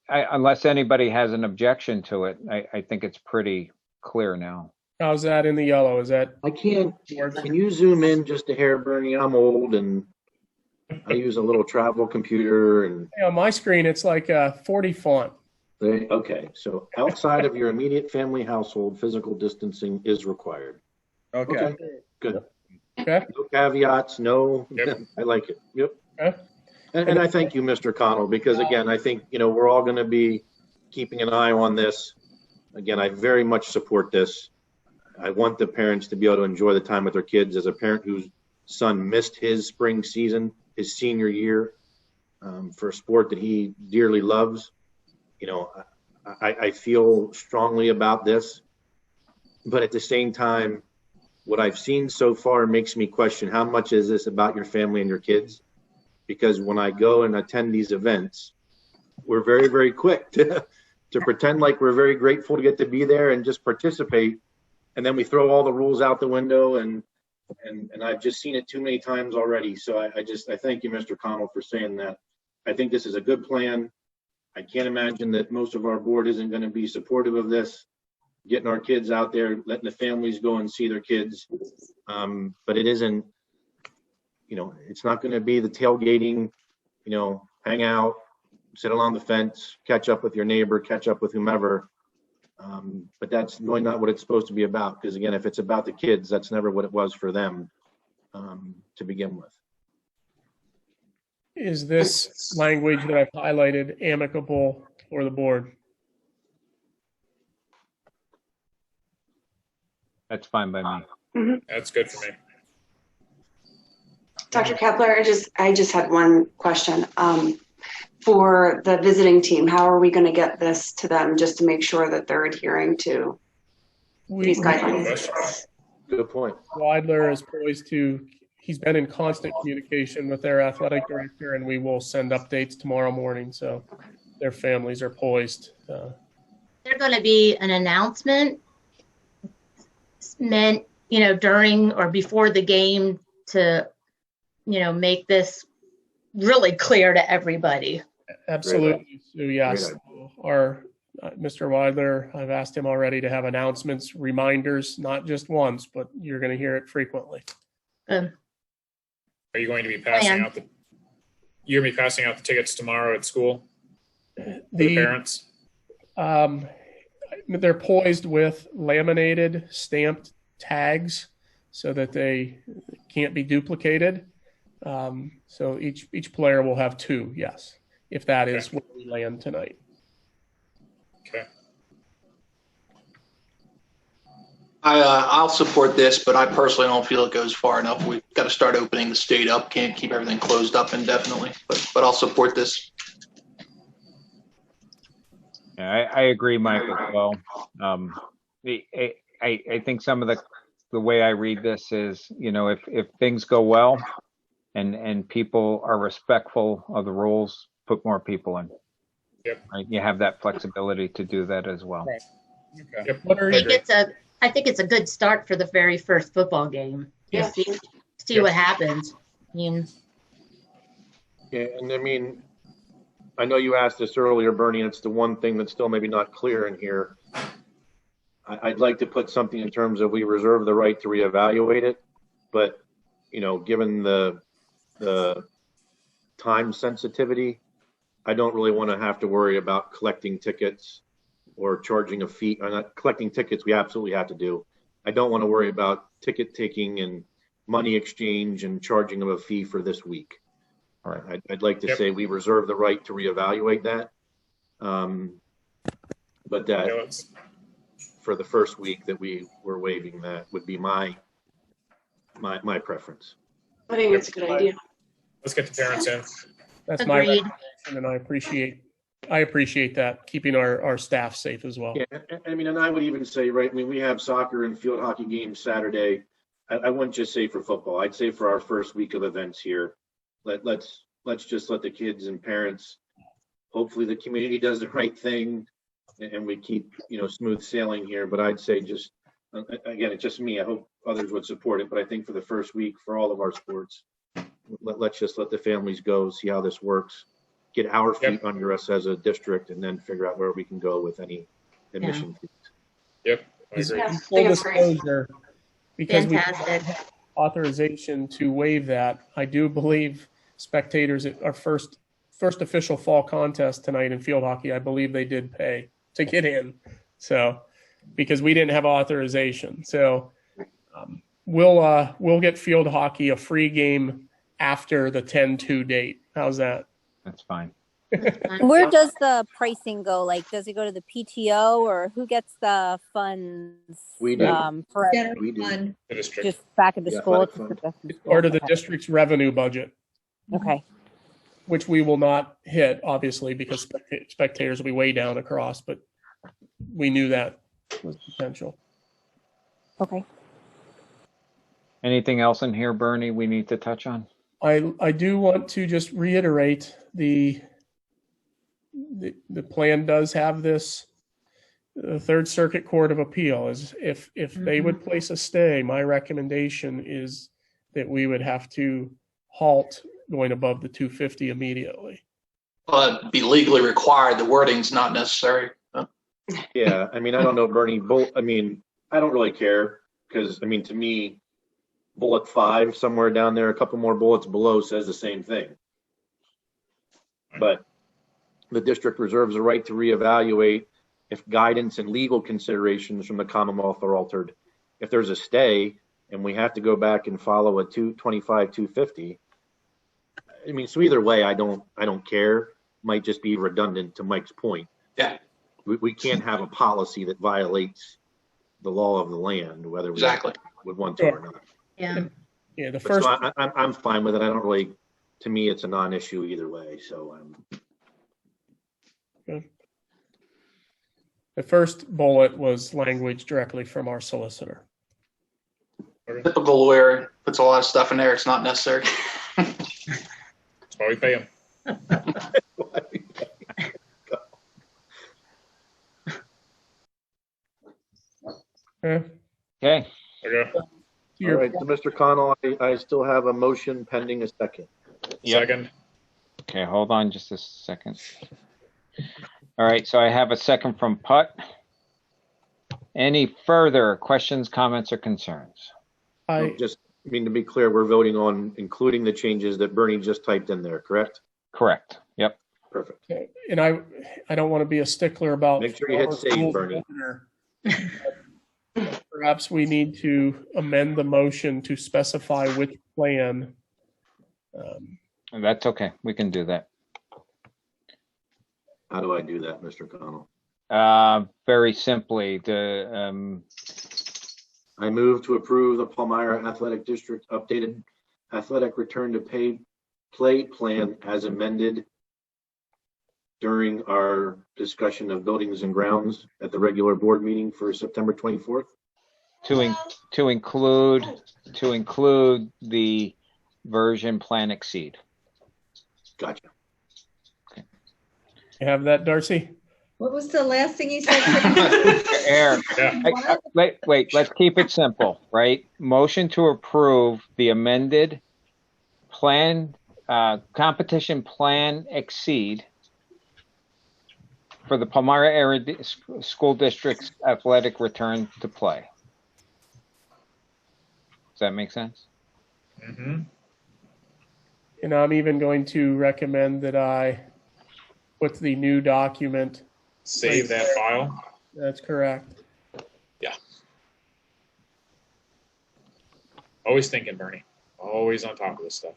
unless anybody has an objection to it, I think it's pretty clear now. How's that in the yellow? Is that? I can't. Can you zoom in just a hair, Bernie? I'm old and I use a little travel computer. And on my screen, it's like 40 font. Okay. So outside of your immediate family household, physical distancing is required. Okay. Good. Okay. No caveats. No. Yep. I like it. Yep. Okay. And I thank you, Mr. Connell, because again, I think, we're all going to be keeping an eye on this. Again, I very much support this. I want the parents to be able to enjoy the time with their kids. As a parent whose son missed his spring season, his senior year, for a sport that he dearly loves, I feel strongly about this. But at the same time, what I've seen so far makes me question how much is this about your family and your kids? Because when I go and attend these events, we're very, very quick to pretend like we're very grateful to get to be there and just participate. And then we throw all the rules out the window, and I've just seen it too many times already. So I thank you, Mr. Connell, for saying that. I think this is a good plan. I can't imagine that most of our board isn't going to be supportive of this, getting our kids out there, letting the families go and see their kids. But it isn't, it's not going to be the tailgating, hang out, sit along the fence, catch up with your neighbor, catch up with whomever. But that's really not what it's supposed to be about. Because again, if it's about the kids, that's never what it was for them to begin with. Is this language that I've highlighted amicable for the board? That's fine by me. That's good for me. Dr. Kepler, I just had one question. For the visiting team, how are we going to get this to them just to make sure that they're adhering to these guidelines? Good point. Weidler is poised to, he's been in constant communication with their athletic director, and we will send updates tomorrow morning. So their families are poised. There's going to be an announcement meant, during or before the game to, make this really clear to everybody. Absolutely. So yes, our Mr. Weidler, I've asked him already to have announcements, reminders, not just once, but you're going to hear it frequently. Are you going to be passing out you're going to be passing out the tickets tomorrow at school? The parents? They're poised with laminated, stamped tags so that they can't be duplicated. So each player will have two, yes, if that is where we land tonight. Okay. I'll support this, but I personally don't feel it goes far enough. We've got to start opening the state up. Can't keep everything closed up indefinitely, but I'll support this. Yeah, I agree, Mike, as well. I think some of the way I read this is, if things go well and people are respectful of the rules, put more people in. Yep. Right? You have that flexibility to do that as well. Right. Okay. Yep. I think it's a good start for the very first football game. Yeah. See what happens. Yeah, and I know you asked this earlier, Bernie, and it's the one thing that's still maybe not clear in here. I'd like to put something in terms of we reserve the right to reevaluate it, but given the time sensitivity, I don't really want to have to worry about collecting tickets or charging a fee. Not collecting tickets, we absolutely have to do. I don't want to worry about ticket taking and money exchange and charging of a fee for this week. All right. I'd like to say we reserve the right to reevaluate that. But that for the first week that we were waiving that would be my preference. I think that's a good idea. Let's get the parents in. That's my Agreed. recommendation, and I appreciate that, keeping our staff safe as well. Yeah, I mean, and I would even say, right, I mean, we have soccer and field hockey games Saturday. I wouldn't just say for football. I'd say for our first week of events here, let's just let the kids and parents, hopefully the community does the right thing and we keep, smooth sailing here. But I'd say just, again, it's just me. I hope others would support it. But I think for the first week for all of our sports, let's just let the families go, see how this works, get our feet under us as a district, and then figure out where we can go with any admission fees. Yep. I agree. Yeah, Full disclosure, because we Fantastic. have authorization to waive that, I do believe spectators at our first official fall contest tonight in field hockey, I believe they did pay to get in. So, because we didn't have authorization. So, we'll get field hockey a free game after the 10-2 date. How's that? That's fine. Where does the pricing go? Like, does it go to the PTO or who gets the funds? We do. For We do. The district. just back at the Yeah, school? athletic fund. It's part of the district's revenue budget, Okay. which we will not hit, obviously, because spectators will be way down across, but we knew that was potential. Okay. Anything else in here, Bernie, we need to touch on? I do want to just reiterate the plan does have this. The Third Circuit Court of Appeal is if they would place a stay, my recommendation is that we would have to halt going above the 250 immediately. But be legally required. The wording's not necessary. Yeah, I mean, I don't know, Bernie. I mean, I don't really care because, I mean, to me, bullet 5 somewhere down there, a couple more bullets below says the same thing. But the district reserves the right to reevaluate if guidance and legal considerations from the Commonwealth are altered. If there's a stay and we have to go back and follow a 250, I mean, so either way, I don't care. Might just be redundant to Mike's point. Yeah. We can't have a policy that violates the law of the land, whether we would want to or not. Yeah. Yeah. The But first. so I'm fine with it. I don't really. To me, it's a non-issue either way. So The first bullet was language directly from our solicitor. Typical lawyer puts a lot of stuff in there. It's not necessary. That's why we pay him. Okay. Okay. Okay. all right, so Mr. Connell, I still have a motion pending a second. Second. Okay, hold on just a second. All right, so I have a second from Putt. Any further questions, comments, or concerns? Just, I mean, to be clear, we're voting on including the changes that Bernie just typed in there, correct? Correct. Yep. Perfect. Okay. And I don't want to be a stickler about. Make sure you hit save, Bernie. Perhaps we need to amend the motion to specify which plan. That's okay. We can do that. How do I do that, Mr. Connell? Very simply, I move to approve the Palmyra Athletic District updated athletic return to play plan as amended during our discussion of buildings and grounds at the regular board meeting for September 24th. to include the version plan exceed. Gotcha. You have that, Darcy? What was the last thing you said? Aaron, Yeah. wait, let's keep it simple, right? Motion to approve the amended plan, competition plan exceed for the Palmyra Area School District's athletic return to play. Does that make sense? Mm-hmm. And I'm even going to recommend that I put the new document. Save that file. That's correct. Yeah. Always thinking, Bernie. Always on top of this stuff.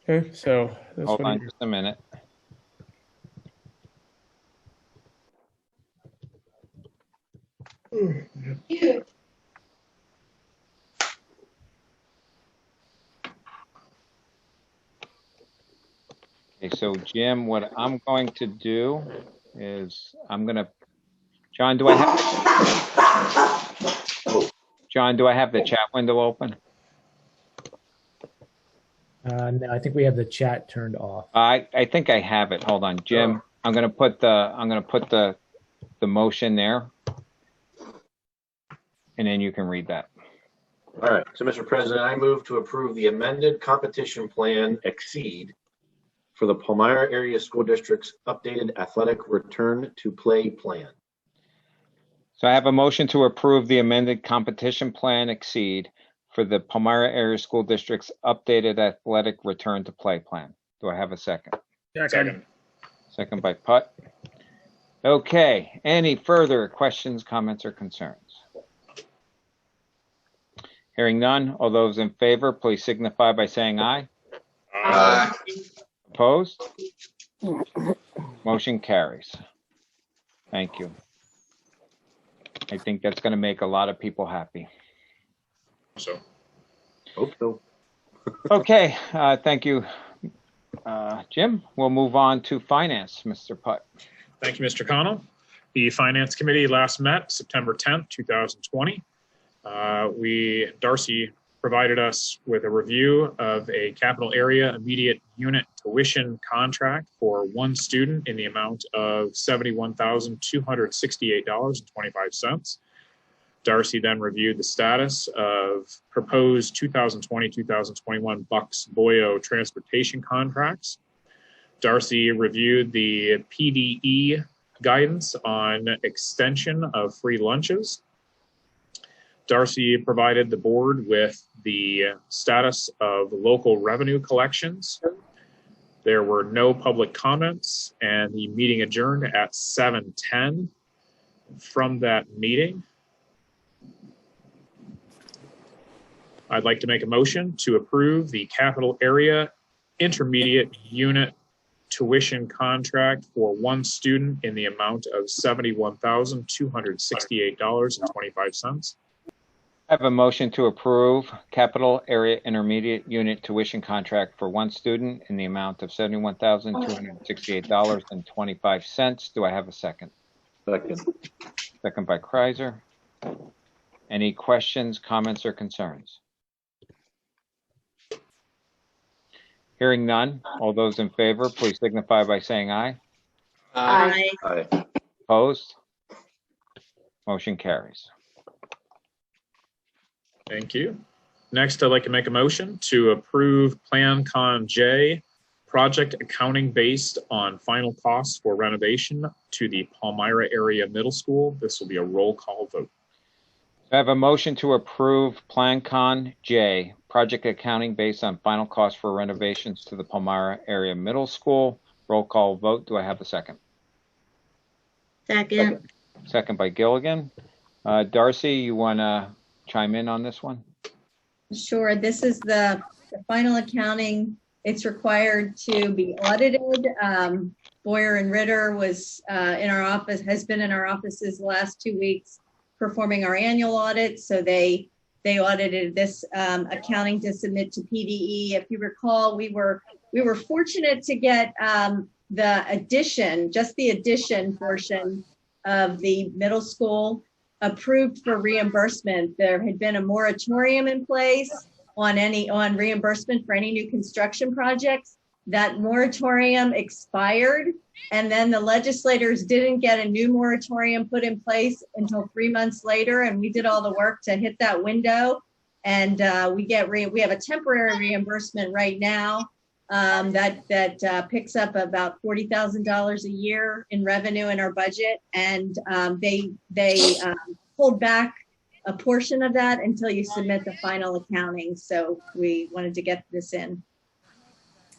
Okay, so this Hold one on here. just a minute. Okay, so Jim, what I'm going to do is John, do I have the chat window open? No, I think we have the chat turned off. I think I have it. Hold on, Jim. I'm gonna put the motion there, and then you can read that. All right. So, Mr. President, I move to approve the amended competition plan exceed for the Palmyra Area School District's updated athletic return to play plan. So I have a motion to approve the amended competition plan exceed for the Palmyra Area School District's updated athletic return to play plan. Do I have a second? Second. Second by Putt. Okay, any further questions, comments, or concerns? Hearing none, all those in favor, please signify by saying aye. Aye. Opposed? Motion carries. Thank you. I think that's going to make a lot of people happy. So, hope so. Okay, thank you, Jim. We'll move on to finance, Mr. Putt. thank you, Mr. Connell. The Finance Committee last met September 10th, 2020. Darcy provided us with a review of a capital area immediate unit tuition contract for one student in the amount of $71,268.25. Darcy then reviewed the status of proposed 2020-2021 Bucks Boyo transportation contracts. Darcy reviewed the PDE guidance on extension of free lunches. Darcy provided the board with the status of local revenue collections. There were no public comments, and the meeting adjourned at 7:10. From that meeting, I'd like to make a motion to approve the capital area intermediate unit tuition contract for one student in the amount of $71,268.25. I have a motion to approve capital area intermediate unit tuition contract for one student in the amount of $71,268.25. Do I have a second? Second. Second by Kreiser. Any questions, comments, or concerns? Hearing none, all those in favor, please signify by saying aye. Aye. Aye. Opposed? Motion carries. Thank you. Next, I'd like to make a motion to approve Plan Con J, project accounting based on final costs for renovation to the Palmyra Area Middle School. This will be a roll call vote. I have a motion to approve Plan Con J, project accounting based on final costs for renovations to the Palmyra Area Middle School. Roll call vote. Do I have a second? Second. Second by Gilligan. Darcy, you want to chime in on this one? Sure. This is the final accounting. It's required to be audited. Boyer and Ritter was in our office, has been in our offices the last 2 weeks performing our annual audit. So they audited this accounting to submit to PDE. If you recall, we were fortunate to get the addition, just the addition portion of the middle school approved for reimbursement. There had been a moratorium in place on reimbursement for any new construction projects. That moratorium expired, and then the legislators didn't get a new moratorium put in place until 3 months later, and we did all the work to hit that window. And we have a temporary reimbursement right now that picks up about $40,000 a year in revenue in our budget, and they pulled back a portion of that until you submit the final accounting. So we wanted to get this in,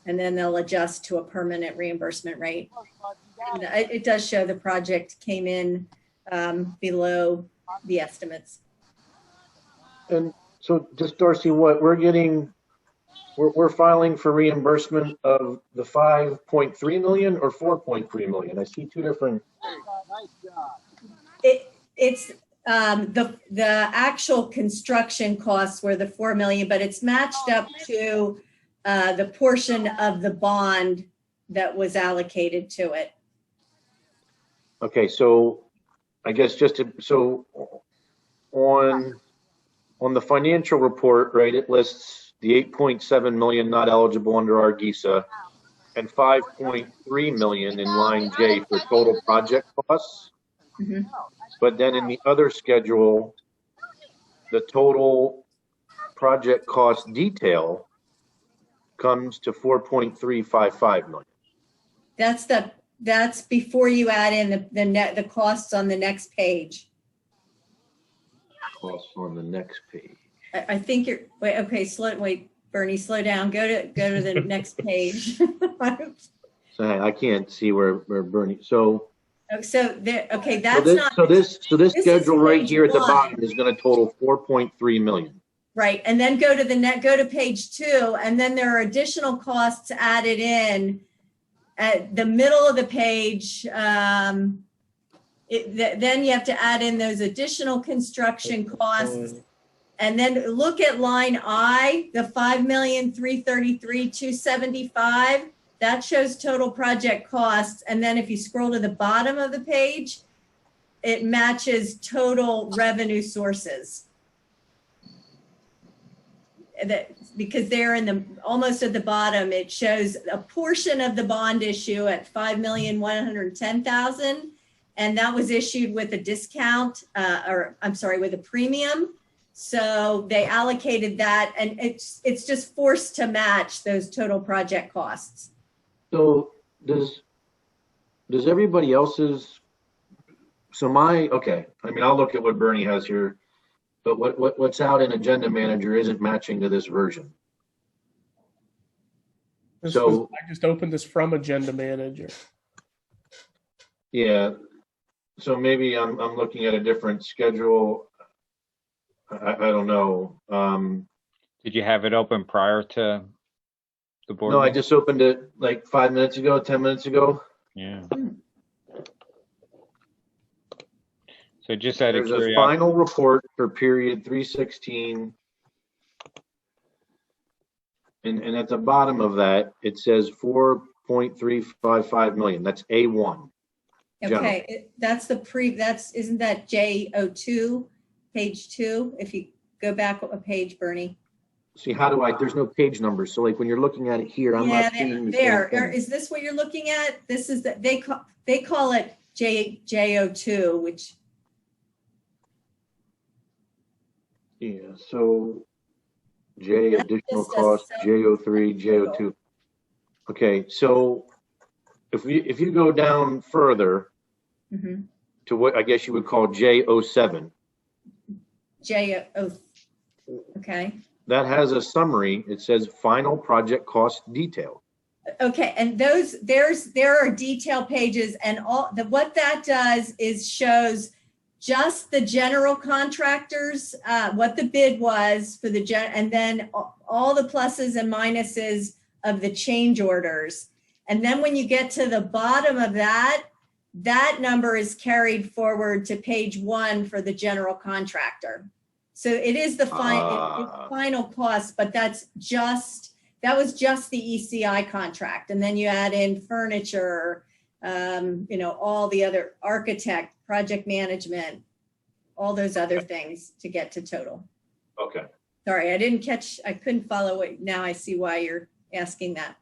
and then they'll adjust to a permanent reimbursement rate. And it does show the project came in below the estimates. And so just Darcy, what we're filing for reimbursement of the 5.3 million or 4.3 million. I see two different. It's the actual construction costs were the 4 million, but it's matched up to the portion of the bond that was allocated to it. Okay, so I guess so on the financial report, right, it lists the 8.7 million not eligible under our GISA and 5.3 million in line J for total project costs. Mm-hmm. But then in the other schedule, the total project cost detail comes to 4.355 million. That's before you add in the costs on the next page. Costs on the next page. I think you're wait, Bernie, slow down. Go to the next page. So I can't see where Bernie. So that's this schedule right here at the bottom is going to total 4.3 million. Right, and then go to page 2, and then there are additional costs added in at the middle of the page. Then you have to add in those additional construction costs, and then look at line I, the 5,333,275. That shows total project costs, and then if you scroll to the bottom of the page, it matches total revenue sources. Because they're almost at the bottom, it shows a portion of the bond issue at 5,110,000, and that was issued with a discount, with a premium. So they allocated that, and it's just forced to match those total project costs. So does everybody else's? Okay. I mean, I'll look at what Bernie has here. But what's out in Agenda Manager isn't matching to this version. I just opened this from Agenda Manager. Yeah. So maybe I'm looking at a different schedule. I don't know. Did you have it open prior to the board? No, I just opened it like 5 minutes ago, 10 minutes ago. Yeah. So just out of There's curiosity, a final report for period 316. And at the bottom of that, it says 4.355 million. That's A1. Okay, that's isn't that J02, page 2? If you go back a page, Bernie. See, there's no page numbers. So like when you're looking at it here, I'm not seeing there. Is this what you're looking at? This is they call it J02, which. Yeah, so J additional cost, J03, J02. Okay, so if you go down further to what I guess you would call J07. Okay. That has a summary. It says final project cost detail. Okay, and there are detail pages, and what that does is shows just the general contractors, what the bid was for and then all the pluses and minuses of the change orders. And then when you get to the bottom of that number is carried forward to page 1 for the general contractor. So it is the final cost, but that was just the ECI contract. And then you add in furniture, all the other architect, project management, all those other things to get to total. Okay. Sorry, I couldn't follow it. Now I see why you're asking that.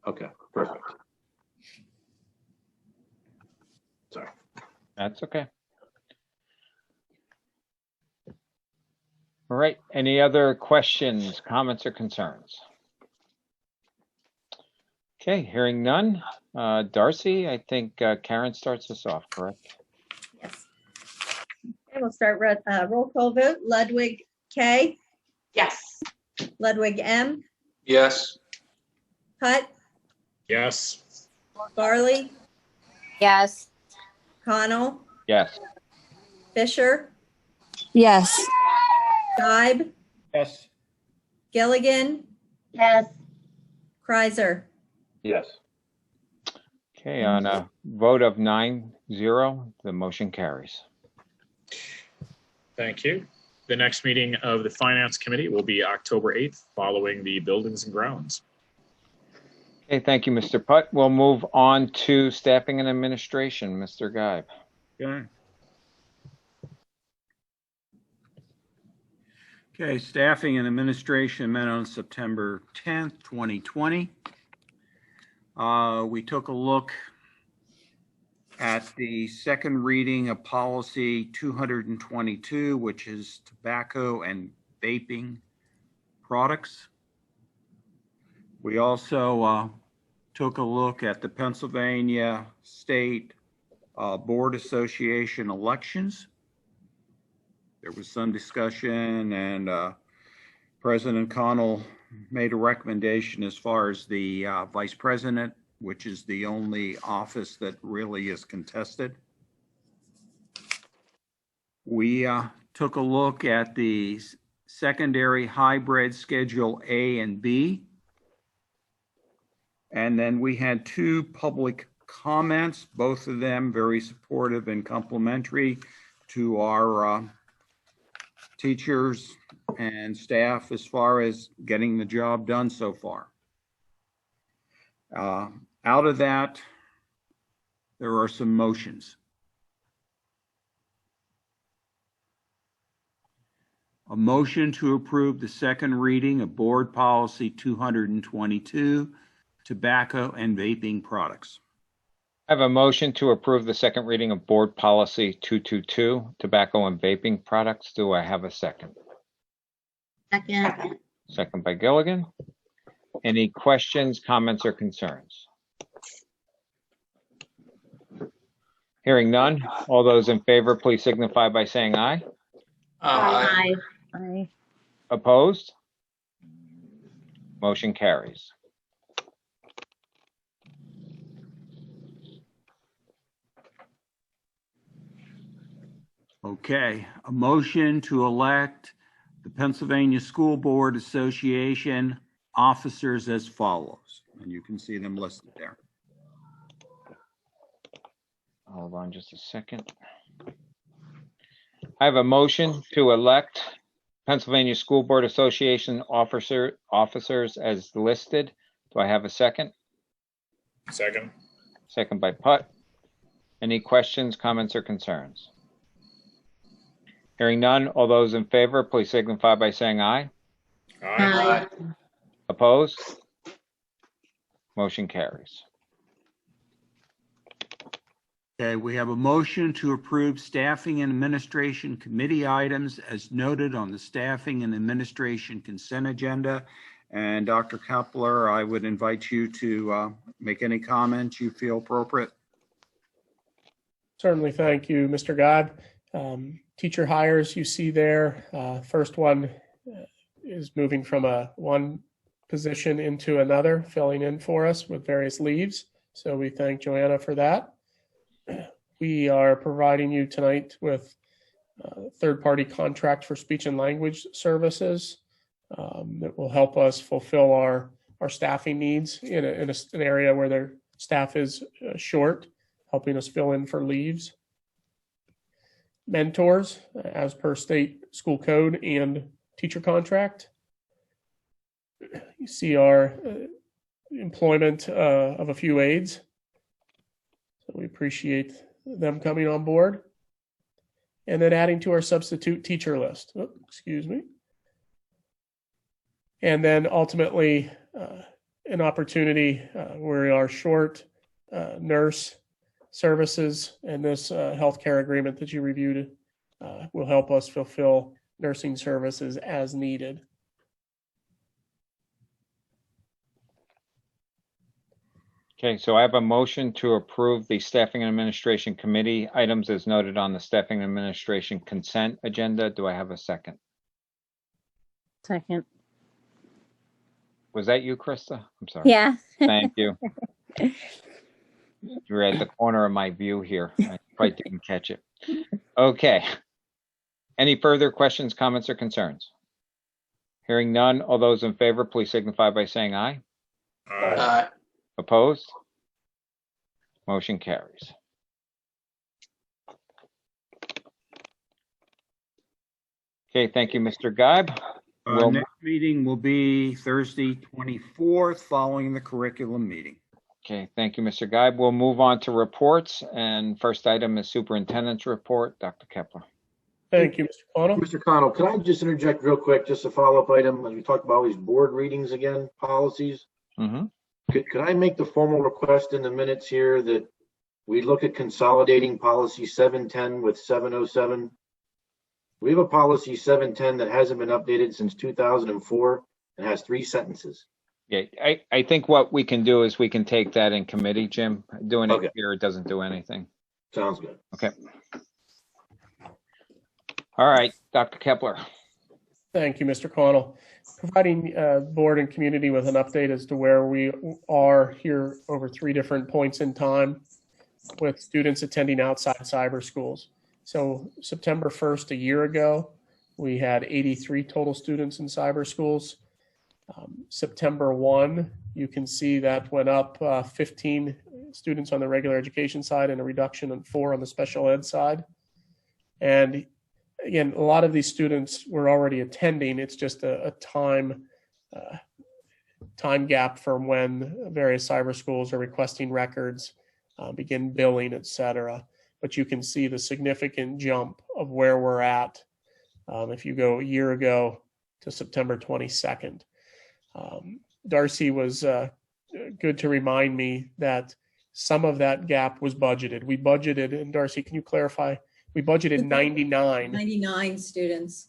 Okay, perfect. Sorry. That's okay. All right. Any other questions, comments, or concerns? Okay, hearing none. Darcy, I think Karen starts us off, correct? Yes. Okay, we'll start roll call vote. Ludwig K. Yes. Ludwig M. Yes. Hutt. Yes. Barley. Yes. Connell. Yes. Fisher. Yes. Geib. Yes. Gilligan. Yes. Kreiser. Yes. Okay, on a vote of 9-0, the motion carries. Thank you. The next meeting of the Finance Committee will be October 8th, following the Buildings and Grounds. Okay, thank you, Mr. Putt. We'll move on to staffing and administration. Mr. Geib. Okay. Okay, staffing and administration met on September 10th, 2020. We took a look at the second reading of policy 222, which is tobacco and vaping products. We also took a look at the Pennsylvania State Board Association elections. There was some discussion, and President Connell made a recommendation as far as the vice president, which is the only office that really is contested. We took a look at the secondary hybrid Schedule A and B. And then we had two public comments, both of them very supportive and complimentary to our teachers and staff as far as getting the job done so far. Out of that, there are some motions. A motion to approve the second reading of Board Policy 222, tobacco and vaping products. I have a motion to approve the second reading of Board Policy 222, tobacco and vaping products. Do I have a second? Second. Second by Gilligan. Any questions, comments, or concerns? Hearing none. All those in favor, please signify by saying aye. Aye. Aye. Opposed? Motion carries. Okay, a motion to elect the Pennsylvania School Board Association officers as follows, and you can see them listed there. Hold on just a second. I have a motion to elect Pennsylvania School Board Association officers as listed. Do I have a second? Second. Second by Putt. Any questions, comments, or concerns? Hearing none, all those in favor, please signify by saying aye. Aye. Opposed? Motion carries. Okay, we have a motion to approve staffing and administration committee items as noted on the staffing and administration consent agenda. And Dr. Kepler, I would invite you to make any comments you feel appropriate. Certainly, thank you, Mr. Geib. Teacher hires you see there. First one is moving from one position into another, filling in for us with various leaves. So we thank Joanna for that. We are providing you tonight with third-party contract for speech and language services that will help us fulfill our staffing needs in an area where their staff is short, helping us fill in for leaves. Mentors, as per state school code and teacher contract. You see our employment of a few aides. So we appreciate them coming on board. And then adding to our substitute teacher list. Oh, excuse me. And then ultimately an opportunity where we are short nurse services, and this healthcare agreement that you reviewed will help us fulfill nursing services as needed. Okay, so I have a motion to approve the staffing and administration committee items as noted on the staffing and administration consent agenda. Do I have a second? Second. Was that you, Krista? I'm sorry. Yeah. Thank you. You're at the corner of my view here. I quite didn't catch it. Okay. Any further questions, comments, or concerns? Hearing none, all those in favor, please signify by saying aye. Aye. Opposed? Motion carries. Okay, thank you, Mr. Geib. Next meeting will be Thursday, 24th, following the curriculum meeting. Okay, thank you, Mr. Geib. We'll move on to reports, and first item is superintendent's report. Dr. Kepler. Thank you, Mr. Connell. Mr. Connell, can I just interject real quick, just a follow-up item, as we talked about all these board readings again, policies? Mm-hmm. Could I make the formal request in the minutes here that we look at consolidating policy 710 with 707? We have a policy 710 that hasn't been updated since 2004 and has 3 sentences. Yeah, I think what we can do is we can take that in committee, Jim. Doing it here, it doesn't do anything. Sounds good. Okay. All right, Dr. Kepler. Thank you, Mr. Connell. Providing board and community with an update as to where we are here over 3 different points in time with students attending outside cyber schools. So September 1st, a year ago, we had 83 total students in cyber schools. September 1, you can see that went up 15 students on the regular education side and a reduction of 4 on the special ed side. And again, a lot of these students were already attending. It's just a time gap from when various cyber schools are requesting records, begin billing, et cetera. But you can see the significant jump of where we're at if you go a year ago to September 22nd. Darcy was good to remind me that some of that gap was budgeted. We budgeted, and Darcy, can you clarify? We budgeted 99 students.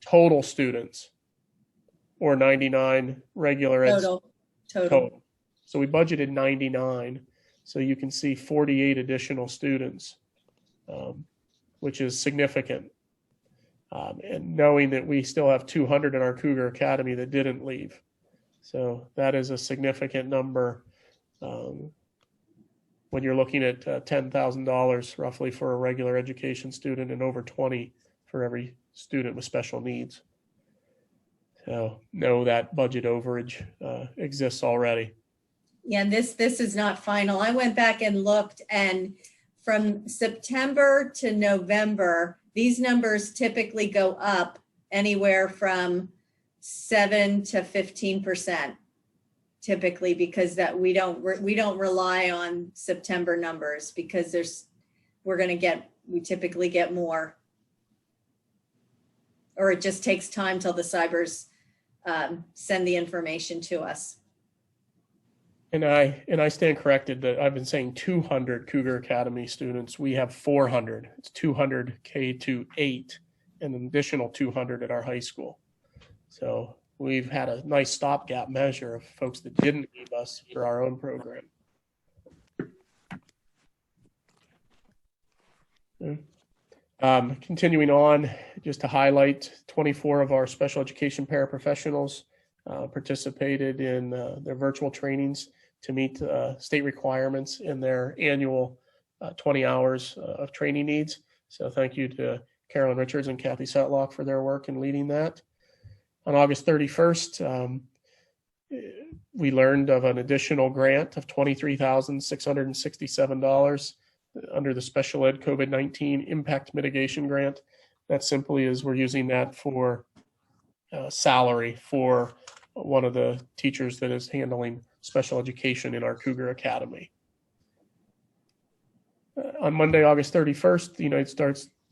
Total students, or 99 regular ed. Total. So we budgeted 99. So you can see 48 additional students, which is significant. And knowing that we still have 200 in our Cougar Academy that didn't leave. So that is a significant number when you're looking at $10,000 roughly for a regular education student and over 20 for every student with special needs. So know that budget overage exists already. Yeah, and this is not final. I went back and looked, and from September to November, these numbers typically go up anywhere from 7 to 15%, typically, because that we don't rely on September numbers, because we typically get more, or it just takes time till the cybers send the information to us. And I stand corrected that I've been saying 200 Cougar Academy students. We have 400. It's 200 K-8 and an additional 200 at our high school. So we've had a nice stopgap measure of folks that didn't leave us for our own program. Continuing on, just to highlight, 24 of our special education paraprofessionals participated in their virtual trainings to meet state requirements in their annual 20 hours of training needs. So thank you to Carolyn Richards and Kathy Setlock for their work in leading that. On August 31st, we learned of an additional grant of $23,667 under the Special Ed COVID-19 Impact Mitigation Grant. That simply is we're using that for salary for one of the teachers that is handling special education in our Cougar Academy. On Monday, August 31st, the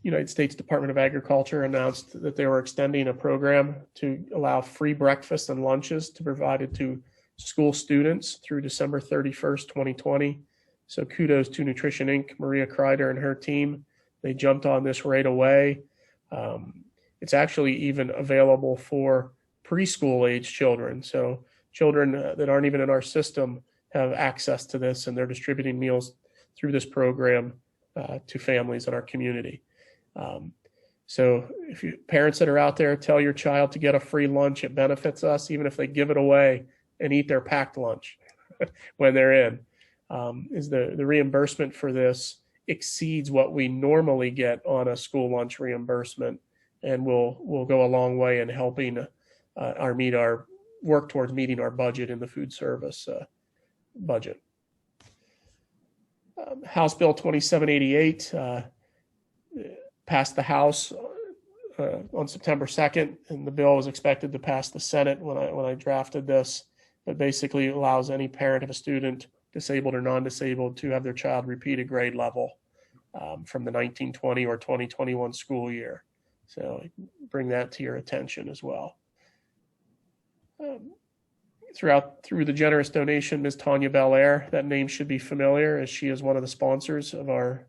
United States Department of Agriculture announced that they were extending a program to allow free breakfast and lunches to be provided to school students through December 31st, 2020. So kudos to Nutrition Inc., Maria Kreider and her team. They jumped on this right away. It's actually even available for preschool age children. So children that aren't even in our system have access to this, and they're distributing meals through this program to families in our community. So if you parents that are out there, tell your child to get a free lunch. It benefits us, even if they give it away and eat their packed lunch when they're in. Is the reimbursement for this exceeds what we normally get on a school lunch reimbursement, and will go a long way in helping work towards meeting our budget in the food service budget. House Bill 2788 passed the House on September 2nd, and the bill was expected to pass the Senate when I drafted this. But basically allows any parent of a student, disabled or non-disabled, to have their child repeat a grade level from the 1920 or 2021 school year. So bring that to your attention as well. Through the generous donation, Ms. Tanya Belair, that name should be familiar as she is one of the sponsors of our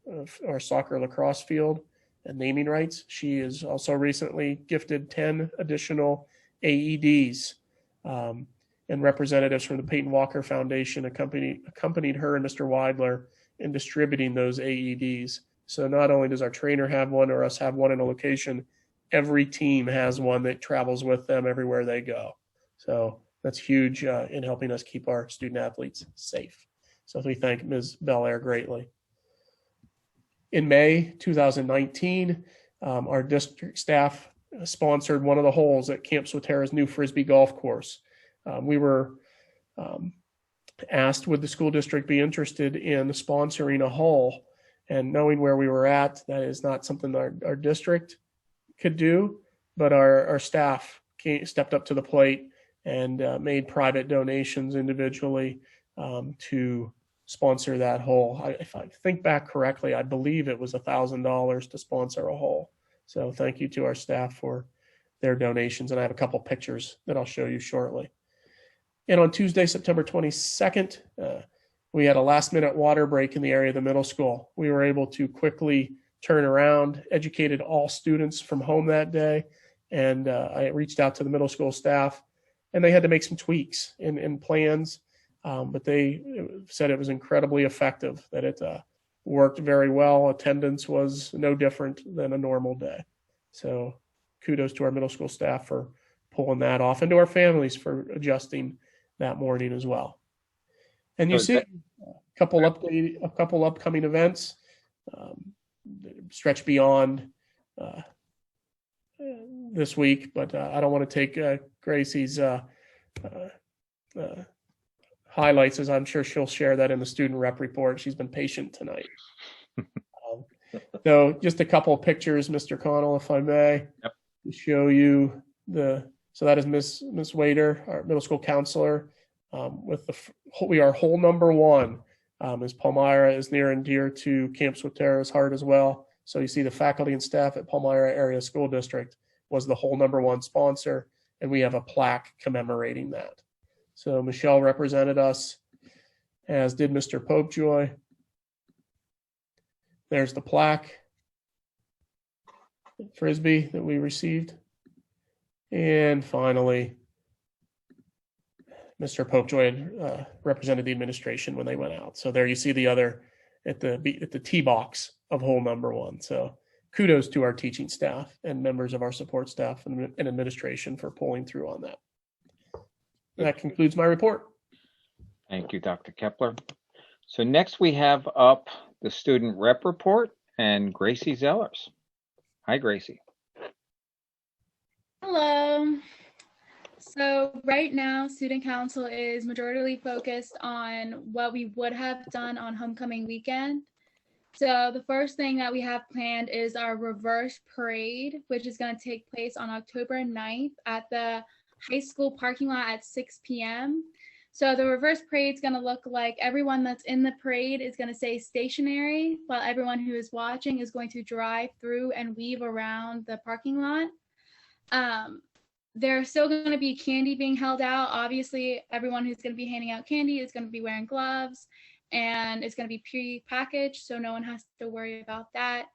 soccer lacrosse field and naming rights. She is also recently gifted 10 additional AEDs, and representatives from the Peyton Walker Foundation accompanied her and Mr. Weidler in distributing those AEDs. So not only does our trainer have one or us have one in a location, every team has one that travels with them everywhere they go. So that's huge in helping us keep our student athletes safe. So we thank Ms. Belair greatly. In May 2019, our district staff sponsored one of the holes at Camp Swatera's new Frisbee golf course. We were asked, would the school district be interested in sponsoring a hole? And knowing where we were at, that is not something our district could do, but our staff stepped up to the plate and made private donations individually to sponsor that hole. If I think back correctly, I believe it was $1,000 to sponsor a hole. So thank you to our staff for their donations. And I have a couple pictures that I'll show you shortly. And on Tuesday, September 22nd, we had a last-minute water break in the area of the middle school. We were able to quickly turn around, educated all students from home that day, and I reached out to the middle school staff, and they had to make some tweaks in plans, but they said it was incredibly effective, that it worked very well. Attendance was no different than a normal day. So kudos to our middle school staff for pulling that off, and to our families for adjusting that morning as well. And you see a couple upcoming events stretch beyond this week, but I don't want to take Gracie's highlights, as I'm sure she'll share that in the student rep report. She's been patient tonight. So just a couple of pictures, Mr. Connell, if I may, to show you so that is Miss Wader, our middle school counselor, we are hole number one. As Palmyra is near and dear to Camp Swatera's heart as well. So you see the faculty and staff at Palmyra Area School District was the hole number one sponsor, and we have a plaque commemorating that. So Michelle represented us, as did Mr. Popejoy. There's the plaque, Frisbee that we received. And finally, Mr. Popejoy represented the administration when they went out. So there you see the other at the tee box of hole number one. So kudos to our teaching staff and members of our support staff and administration for pulling through on that. That concludes my report. Thank you, Dr. Kepler. So next we have up the student rep report and Gracie Zellers. Hi, Gracie. Hello. So right now, Student Council is majority focused on what we would have done on homecoming weekend. So the first thing that we have planned is our reverse parade, which is going to take place on October 9th at the high school parking lot at 6 p.m. So the reverse parade is going to look like everyone that's in the parade is going to stay stationary, while everyone who is watching is going to drive through and weave around the parking lot. There's still going to be candy being held out. Obviously, everyone who's going to be handing out candy is going to be wearing gloves, and it's going to be pre-packaged, so no one has to worry about that.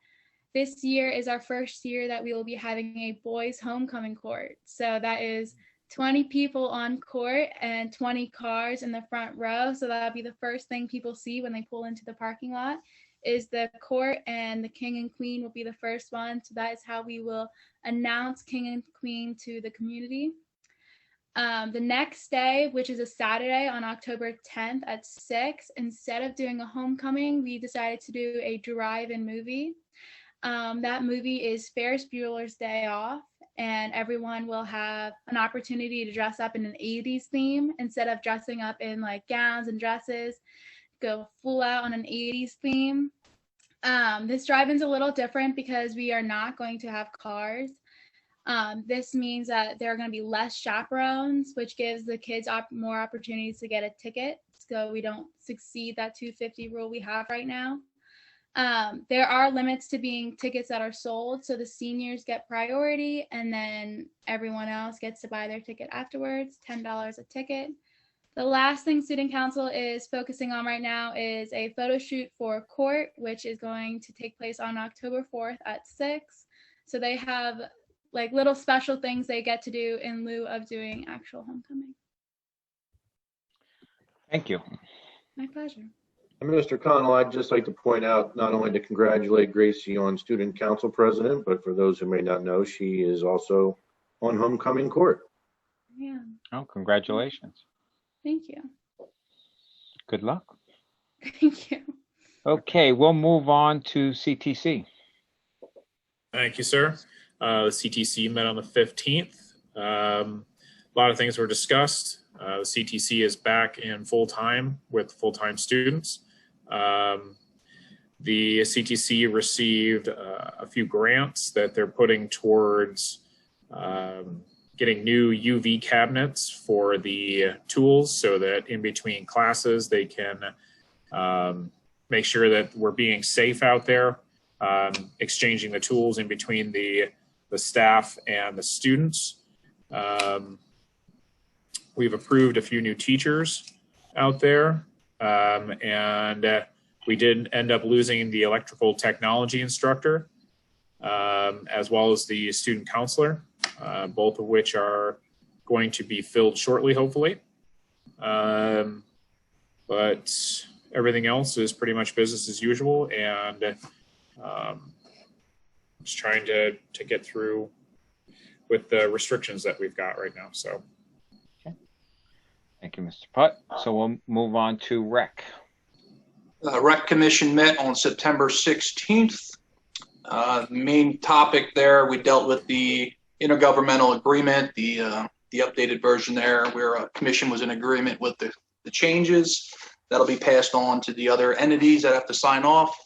This year is our first year that we will be having a boys' homecoming court. So that is 20 people on court and 20 cars in the front row. So that'll be the first thing people see when they pull into the parking lot is the court, and the king and queen will be the first one. So that is how we will announce king and queen to the community. The next day, which is a Saturday on October 10th at 6, instead of doing a homecoming, we decided to do a drive-in movie. That movie is Ferris Bueller's Day Off, and everyone will have an opportunity to dress up in an 80s theme instead of dressing up in like gowns and dresses. go full out on an 80s theme. This drive-in's a little different because we are not going to have cars. This means that there are going to be less chaperones, which gives the kids more opportunities to get a ticket, so we don't succeed that 250 rule we have right now. There are limits to being tickets that are sold, so the seniors get priority, and then everyone else gets to buy their ticket afterwards, $10 a ticket. The last thing Student Council is focusing on right now is a photo shoot for court, which is going to take place on October 4th at 6. So they have like little special things they get to do in lieu of doing actual homecoming. Thank you. My pleasure. And Mr. Connell, I'd just like to point out not only to congratulate Gracie on Student Council President, but for those who may not know, she is also on homecoming court. Yeah. Oh, congratulations. Thank you. Good luck. Thank you. Okay, we'll move on to CTC. Thank you, sir. The CTC met on the 15th. A lot of things were discussed. The CTC is back in full-time with full-time students. The CTC received a few grants that they're putting towards getting new UV cabinets for the tools so that in between classes they can make sure that we're being safe out there, exchanging the tools in between the staff and the students. We've approved a few new teachers out there, and we did end up losing the electrical technology instructor, as well as the student counselor, both of which are going to be filled shortly, hopefully. But everything else is pretty much business as usual, and just trying to get through with the restrictions that we've got right now. So. Thank you, Mr. Putt. So we'll move on to Rec. Rec Commission met on September 16th. The main topic there, we dealt with the intergovernmental agreement, the updated version there, where a commission was in agreement with the changes. That'll be passed on to the other entities that have to sign off.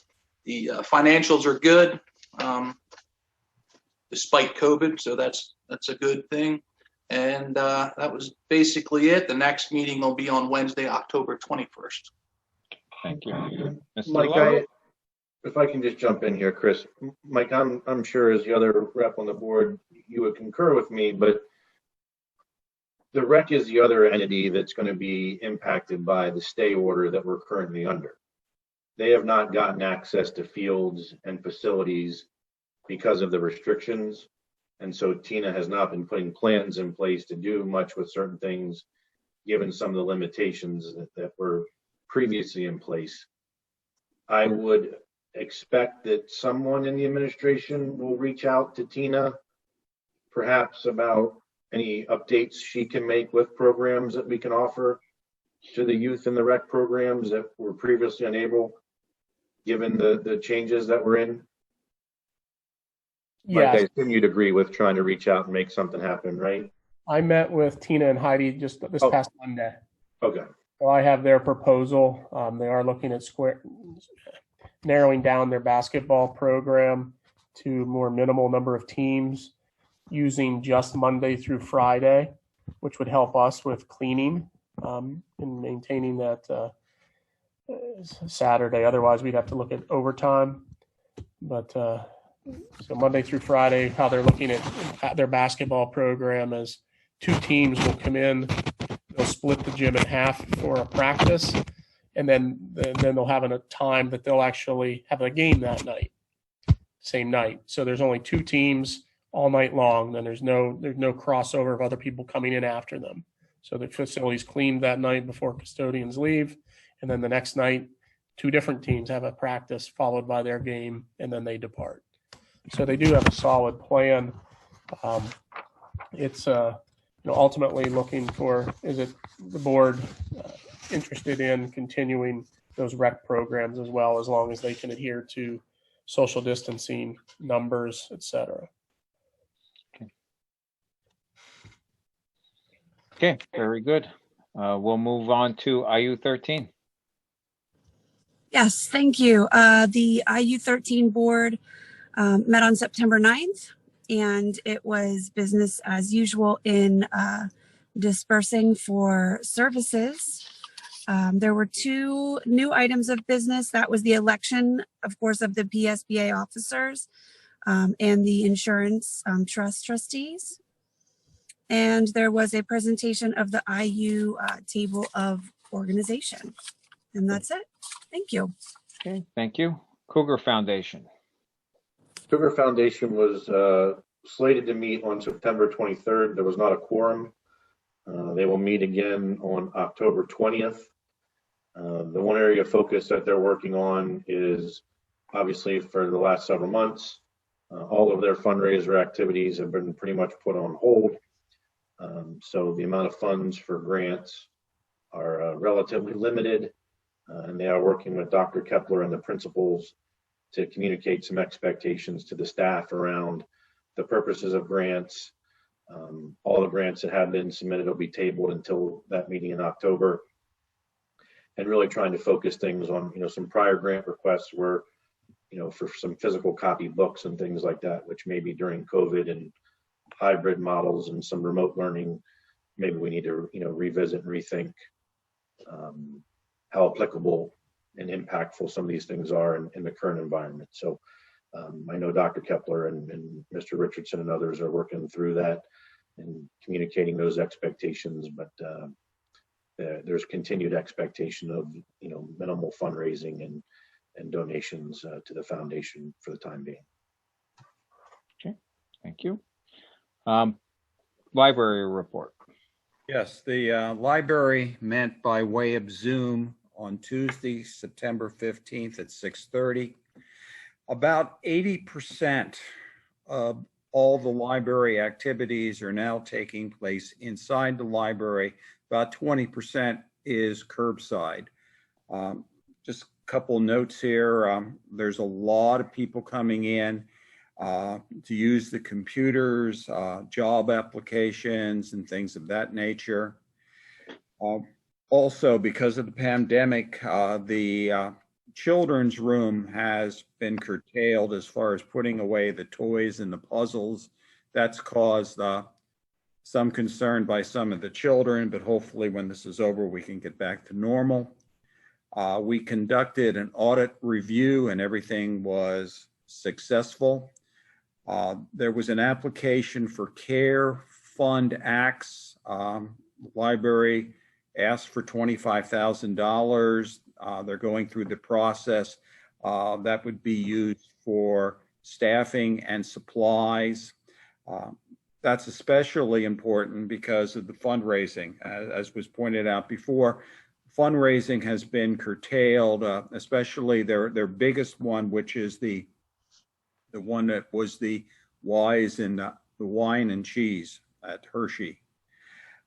The financials are good, despite COVID, so that's a good thing. And that was basically it. The next meeting will be on Wednesday, October 21st. Thank you. Mr. Mike, if I can just jump in here, Chris. Mike, I'm sure as the other rep on the board, you would concur with me, but the rec is the other entity that's going to be impacted by the stay order that we're currently under. They have not gotten access to fields and facilities because of the restrictions. And so Tina has not been putting plans in place to do much with certain things, given some of the limitations that were previously in place. I would expect that someone in the administration will reach out to Tina, perhaps about any updates she can make with programs that we can offer to the youth in the rec programs that were previously unable, given the changes that we're in. Yes. Like I assume you'd agree with trying to reach out and make something happen, right? I met with Tina and Heidi just this past Monday. Okay. So I have their proposal. They are looking at narrowing down their basketball program to more minimal number of teams, using just Monday through Friday, which would help us with cleaning and maintaining that Saturday. Otherwise, we'd have to look at overtime. But so Monday through Friday, how they're looking at their basketball program is 2 teams will come in, they'll split the gym in half for a practice, and then they'll have a time that they'll actually have a game that night, same night. So there's only 2 teams all night long. Then there's no crossover of other people coming in after them. So the facility's cleaned that night before custodians leave, and then the next night, 2 different teams have a practice followed by their game, and then they depart. So they do have a solid plan. It's ultimately looking for, is it the board interested in continuing those rec programs as well, as long as they can adhere to social distancing numbers, et cetera. Okay, very good. We'll move on to IU 13. Yes, thank you. The IU13 board met on September 9th, and it was business as usual in dispersing for services. There were two new items of business. That was the election, of course, of the PSBA officers and the insurance trust trustees. And there was a presentation of the IU table of organization. And that's it. Thank you. Okay, thank you. Cougar Foundation. Cougar Foundation was slated to meet on September 23rd. There was not a quorum. They will meet again on October 20th. The one area of focus that they're working on is obviously for the last several months, all of their fundraiser activities have been pretty much put on hold. So the amount of funds for grants are relatively limited, and they are working with Dr. Kepler and the principals to communicate some expectations to the staff around the purposes of grants. All the grants that have been submitted will be tabled until that meeting in October, and really trying to focus things on, some prior grant requests were, for some physical copy books and things like that, which maybe during COVID and hybrid models and some remote learning, maybe we need to, revisit and rethink how applicable and impactful some of these things are in the current environment. So I know Dr. Kepler and Mr. Richardson and others are working through that and communicating those expectations, but there's continued expectation of, minimal fundraising and donations to the foundation for the time being. Okay, thank you. Library report. Yes, the library met by way of Zoom on Tuesday, September 15th at 6:30. About 80% of all the library activities are now taking place inside the library. About 20% is curbside. Just a couple notes here. There's a lot of people coming in to use the computers, job applications and things of that nature. Also, because of the pandemic, the children's room has been curtailed as far as putting away the toys and the puzzles. That's caused some concern by some of the children, but hopefully when this is over, we can get back to normal. We conducted an audit review and everything was successful. There was an application for Care Fund Acts. Library asked for $25,000. They're going through the process. That would be used for staffing and supplies. That's especially important because of the fundraising. As was pointed out before, fundraising has been curtailed, especially their biggest one, which is the one that was the wise and the wine and cheese at Hershey.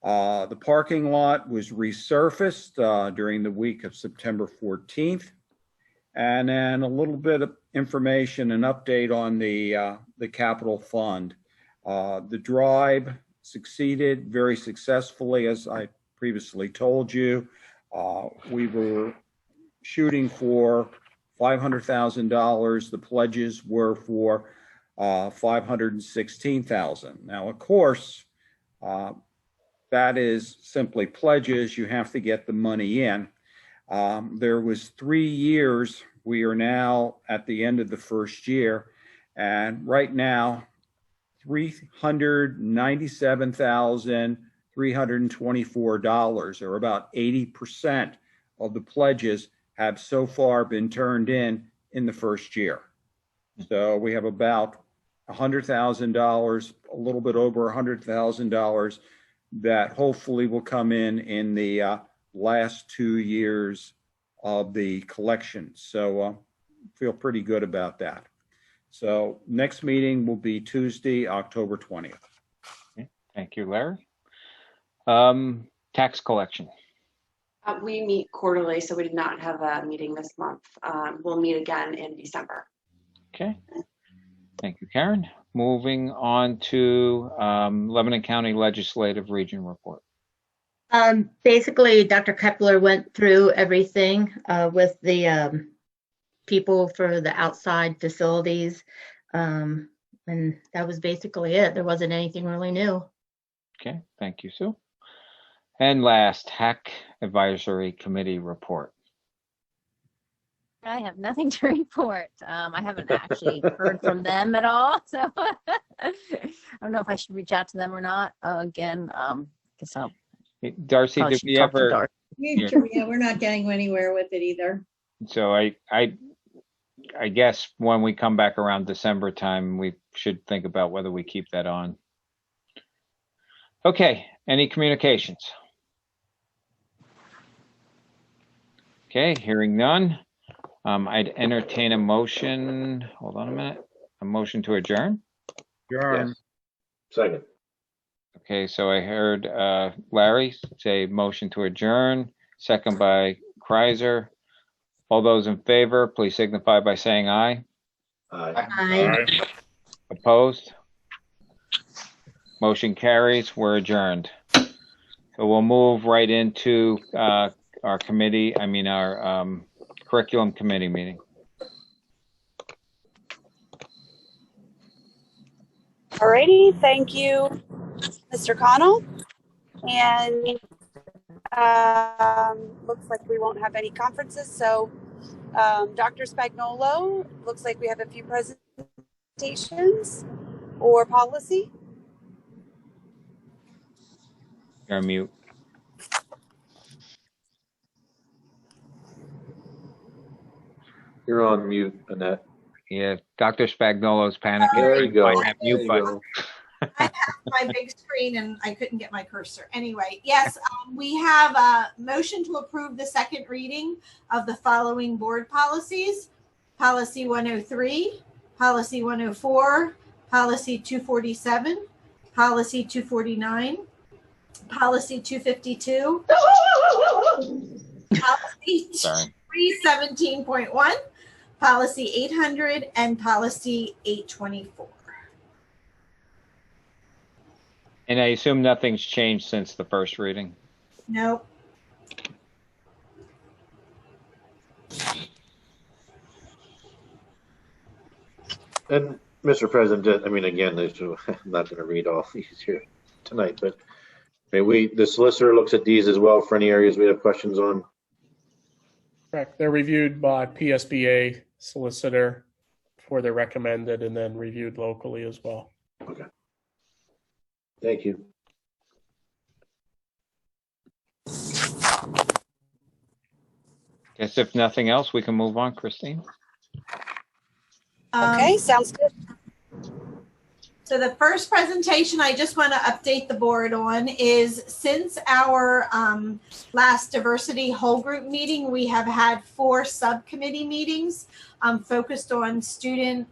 The parking lot was resurfaced during the week of September 14th. And then a little bit of information and update on the capital fund. The drive succeeded very successfully, as I previously told you. We were shooting for $500,000. The pledges were for $516,000. Now, of course, that is simply pledges. You have to get the money in. There was 3 years. We are now at the end of the first year, and right now, $397,324, or about 80% of the pledges have so far been turned in the first year. So we have about $100,000, a little bit over $100,000 that hopefully will come in the last 2 years of the collection. So feel pretty good about that. So next meeting will be Tuesday, October 20th. Okay. Thank you, Larry. Tax collection. We meet quarterly, so we did not have a meeting this month. We'll meet again in December. Okay. Thank you, Karen. Moving on to Lebanon County Legislative Region Report. Basically, Dr. Kepler went through everything with the people for the outside facilities. And that was basically it. There wasn't anything really new. Okay, thank you, Sue. And last, HAC Advisory Committee report. I have nothing to report. I haven't actually heard from them at all, so I don't know if I should reach out to them or not. Again, guess I'll. Darcy, probably did should we talk to ever? Darcy. Yeah, we're not getting anywhere with it either. So I guess when we come back around December time, we should think about whether we keep that on. Okay, any communications? Okay, hearing none. I'd entertain a motion. Hold on a minute. A motion to adjourn. Yes. Second. Okay, so I heard Larry say motion to adjourn, second by Kreiser. All those in favor, please signify by saying aye. Aye. Aye. Opposed? Motion carries. We're adjourned. So we'll move right into our curriculum committee meeting. Alrighty, thank you, Mr. Connell. And looks like we won't have any conferences. So Dr. Spagnolo, looks like we have a few presentations or policy. You're on mute. You're on mute, Annette. Yeah, Dr. Spagnolo's panicking. There you go. Might have mute button. I have my big screen and I couldn't get my cursor. Anyway, yes, we have a motion to approve the second reading of the following board policies. Policy 103, Policy 104, Policy 247, Policy 249, Policy 252, Policy 317.1, Policy 800, and Policy 824. And I assume nothing's changed since the first reading. Nope. And Mr. President, I mean, again, I'm not going to read all these here tonight, but the solicitor looks at these as well for any areas we have questions on. Correct. They're reviewed by PSBA solicitor before they're recommended and then reviewed locally as well. Okay. Thank you. Guess if nothing else, we can move on, Christine. Okay, sounds good. So the first presentation I just want to update the board on is since our last diversity whole group meeting, we have had 4 subcommittee meetings focused on student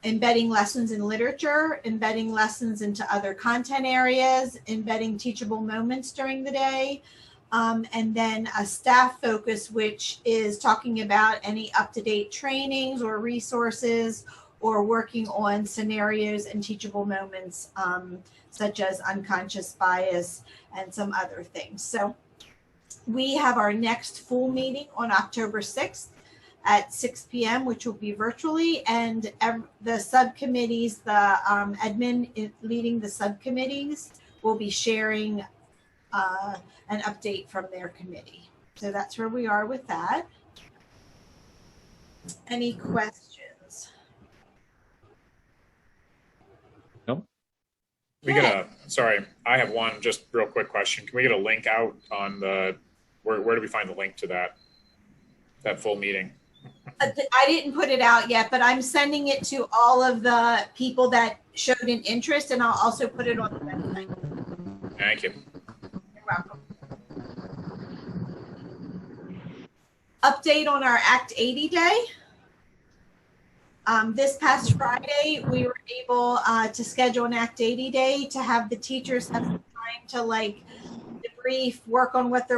embedding lessons in literature, embedding lessons into other content areas, embedding teachable moments during the day, and then a staff focus, which is talking about any up-to-date trainings or resources or working on scenarios and teachable moments, such as unconscious bias and some other things. So we have our next full meeting on October 6th at 6 p.m., which will be virtually, and the subcommittees, the admin leading the subcommittees will be sharing an update from their committee. So that's where we are with that. Any questions? We get sorry, I have one just real quick question. Can we get a link out on where do we find the link to that full meeting? I didn't put it out yet, but I'm sending it to all of the people that showed an interest, and I'll also put it on the website. Thank you. You're welcome. Update on our Act 80 Day. This past Friday, we were able to schedule an Act 80 Day to have the teachers have some time to debrief, work on what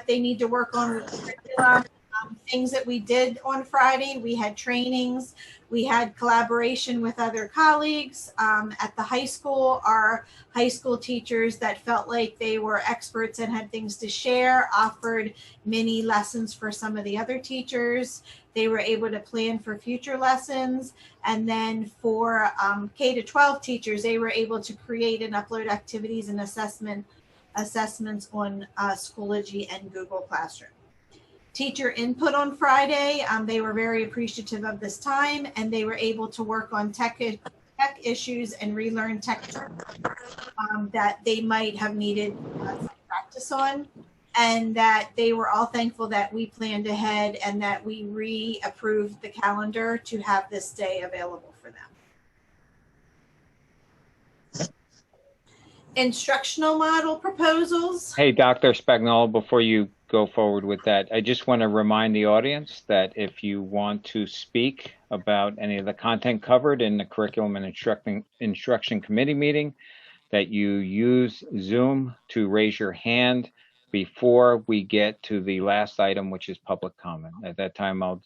they need to work on with the curriculum. things that we did on Friday. We had trainings. We had collaboration with other colleagues at the high school. Our high school teachers that felt like they were experts and had things to share offered mini lessons for some of the other teachers. They were able to plan for future lessons. And then for K to 12 teachers, they were able to create and upload activities and assessments on Schoology and Google Classroom. Teacher input on Friday, they were very appreciative of this time, and they were able to work on tech issues and relearn tech terms that they might have needed some practice on, and that they were all thankful that we planned ahead and that we re-approved the calendar to have this day available for them. Instructional model proposals. Hey, Dr. Spagnuolo, before you go forward with that, I just want to remind the audience that if you want to speak about any of the content covered in the curriculum and instruction committee meeting, that you use Zoom to raise your hand before we get to the last item, which is public comment. At that time, I'll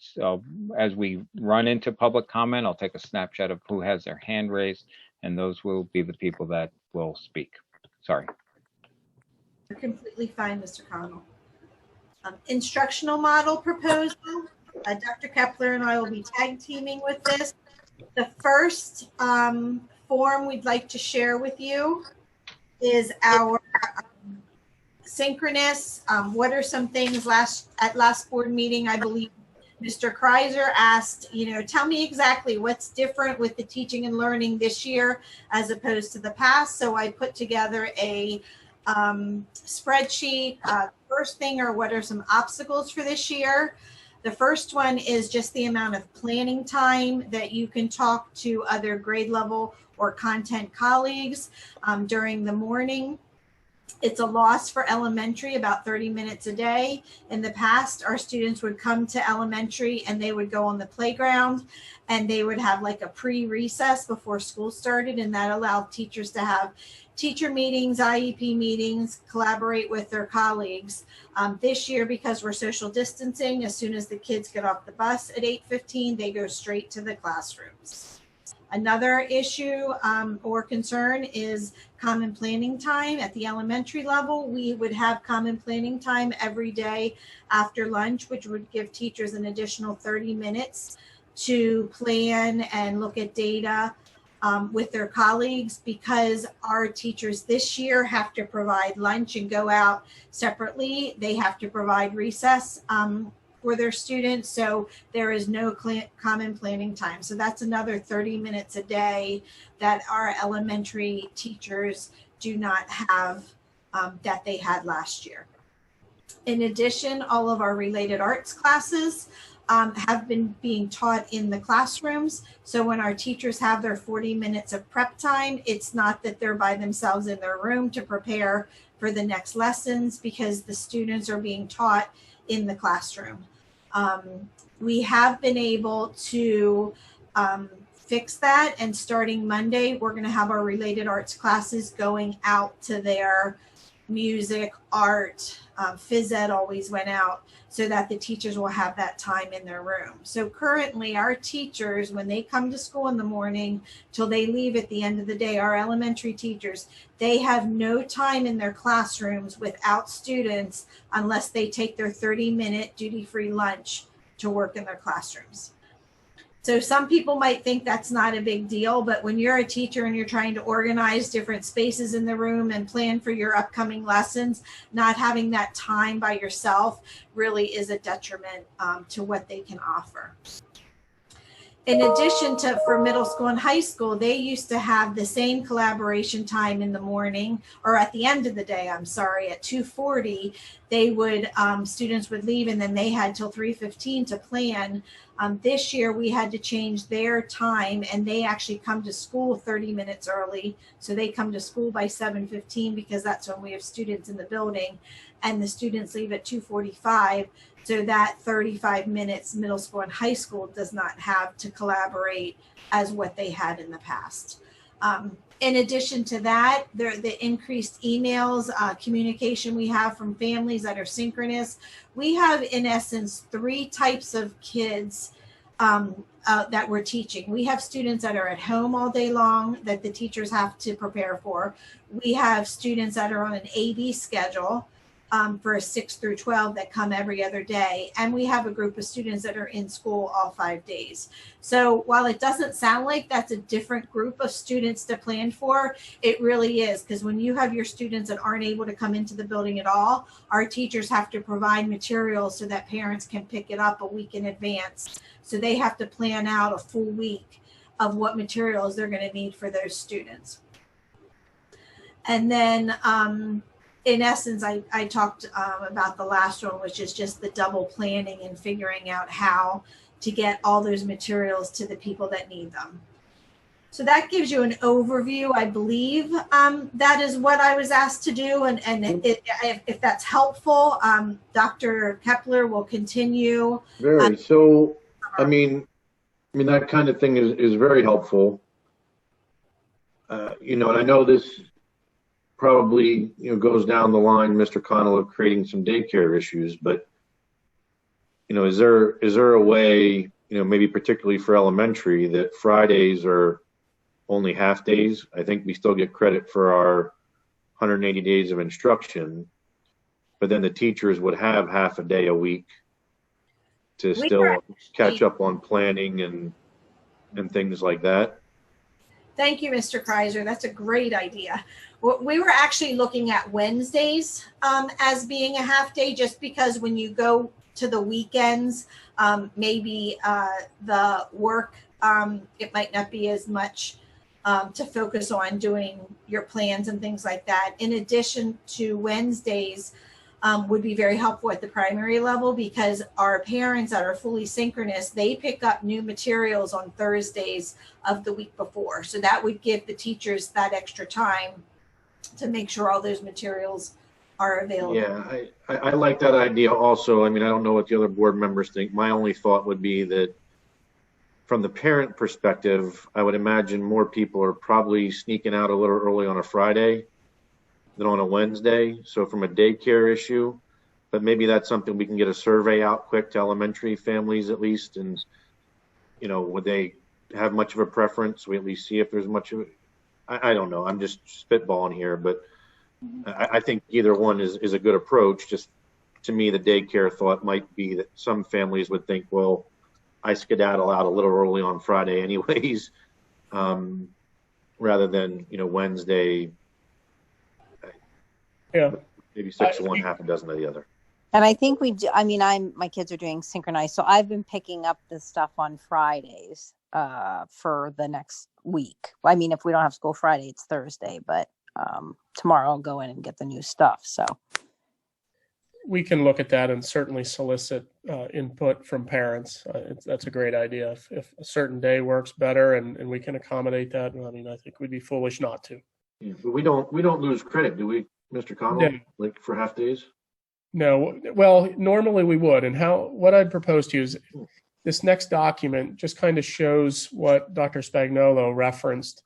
as we run into public comment, I'll take a snapshot of who has their hand raised, and those will be the people that will speak. Sorry. You're completely fine, Mr. Connell. Instructional model proposal. Dr. Kepler and I will be tag teaming with this. The first form we'd like to share with you is our synchronous. What are some things at last board meeting? I believe Mr. Kreiser asked, tell me exactly what's different with the teaching and learning this year as opposed to the past. So I put together a spreadsheet. First thing are what are some obstacles for this year? The first one is just the amount of planning time that you can talk to other grade level or content colleagues during the morning. It's a loss for elementary, about 30 minutes a day. In the past, our students would come to elementary and they would go on the playground and they would have like a pre-recess before school started, and that allowed teachers to have teacher meetings, IEP meetings, collaborate with their colleagues. This year, because we're social distancing, as soon as the kids get off the bus at 8:15, they go straight to the classrooms. Another issue or concern is common planning time. At the elementary level, we would have common planning time every day after lunch, which would give teachers an additional 30 minutes to plan and look at data with their colleagues, because our teachers this year have to provide lunch and go out separately. They have to provide recess for their students, so there is no common planning time. So that's another 30 minutes a day that our elementary teachers do not have that they had last year. In addition, all of our related arts classes have been being taught in the classrooms. So when our teachers have their 40 minutes of prep time, it's not that they're by themselves in their room to prepare for the next lessons, because the students are being taught in the classroom. We have been able to fix that, and starting Monday, we're going to have our related arts classes going out to their music, art, phys ed always went out, so that the teachers will have that time in their room. So currently our teachers, when they come to school in the morning till they leave at the end of the day, our elementary teachers, they have no time in their classrooms without students unless they take their 30-minute duty-free lunch to work in their classrooms. So some people might think that's not a big deal, but when you're a teacher and you're trying to organize different spaces in the room and plan for your upcoming lessons, not having that time by yourself really is a detriment to what they can offer. In addition to, for middle school and high school, they used to have the same collaboration time in the morning, or at the end of the day, I'm sorry, at 2:40, they would, students would leave and then they had till 3:15 to plan. This year we had to change their time, and they actually come to school 30 minutes early. So they come to school by 7:15 because that's when we have students in the building, and the students leave at 2:45. So that 35 minutes middle school and high school does not have to collaborate as what they had in the past. In addition to that, the increased emails, communication we have from families that are synchronous. We have, in essence, 3 types of kids that we're teaching. We have students that are at home all day long that the teachers have to prepare for. We have students that are on an AB schedule for a 6 through 12 that come every other day. And we have a group of students that are in school all 5 days. So while it doesn't sound like that's a different group of students to plan for, it really is, because when you have your students that aren't able to come into the building at all, our teachers have to provide materials so that parents can pick it up a week in advance. So they have to plan out a full week of what materials they're going to need for those students. And then in essence, I talked about the last one, which is just the double planning and figuring out how to get all those materials to the people that need them. So that gives you an overview. I believe that is what I was asked to do. And if that's helpful, Dr. Kepler will continue. Very. So, I mean, that kind of thing is very helpful. And I know this probably goes down the line, Mr. Connell, of creating some daycare issues, but is there a way, maybe particularly for elementary, that Fridays are only half days? I think we still get credit for our 180 days of instruction, but then the teachers would have half a day a week to still catch up on planning and things like that. Thank you, Mr. Kreiser. That's a great idea. We were actually looking at Wednesdays as being a half day, just because when you go to the weekends, maybe the work, it might not be as much to focus on doing your plans and things like that. In addition to Wednesdays, would be very helpful at the primary level, because our parents that are fully synchronous, they pick up new materials on Thursdays of the week before. So that would give the teachers that extra time to make sure all those materials are available. Yeah, I like that idea also. I mean, I don't know what the other board members think. My only thought would be that from the parent perspective, I would imagine more people are probably sneaking out a little early on a Friday than on a Wednesday. So from a daycare issue, but maybe that's something we can get a survey out quick to elementary families at least. And, would they have much of a preference? We at least see if there's much of it. I don't know. I'm just spitballing here, but I think either one is a good approach. Just to me, the daycare thought might be that some families would think, well, I skedaddle out a little early on Friday anyways, rather than, Wednesday. Yeah. Maybe 6 of one, half a dozen of the other. And I think we do. I mean, my kids are doing synchronized, so I've been picking up the stuff on Fridays for the next week. I mean, if we don't have school Friday, it's Thursday, but tomorrow I'll go in and get the new stuff. So we can look at that and certainly solicit input from parents. That's a great idea. If a certain day works better and we can accommodate that, I mean, I think we'd be foolish not to. Yeah, but we don't lose credit, do we, Mr. Connell? No. Like for half days? No. Well, normally we would. And what I'd propose to you is this next document just kind of shows what Dr. Spagnuolo referenced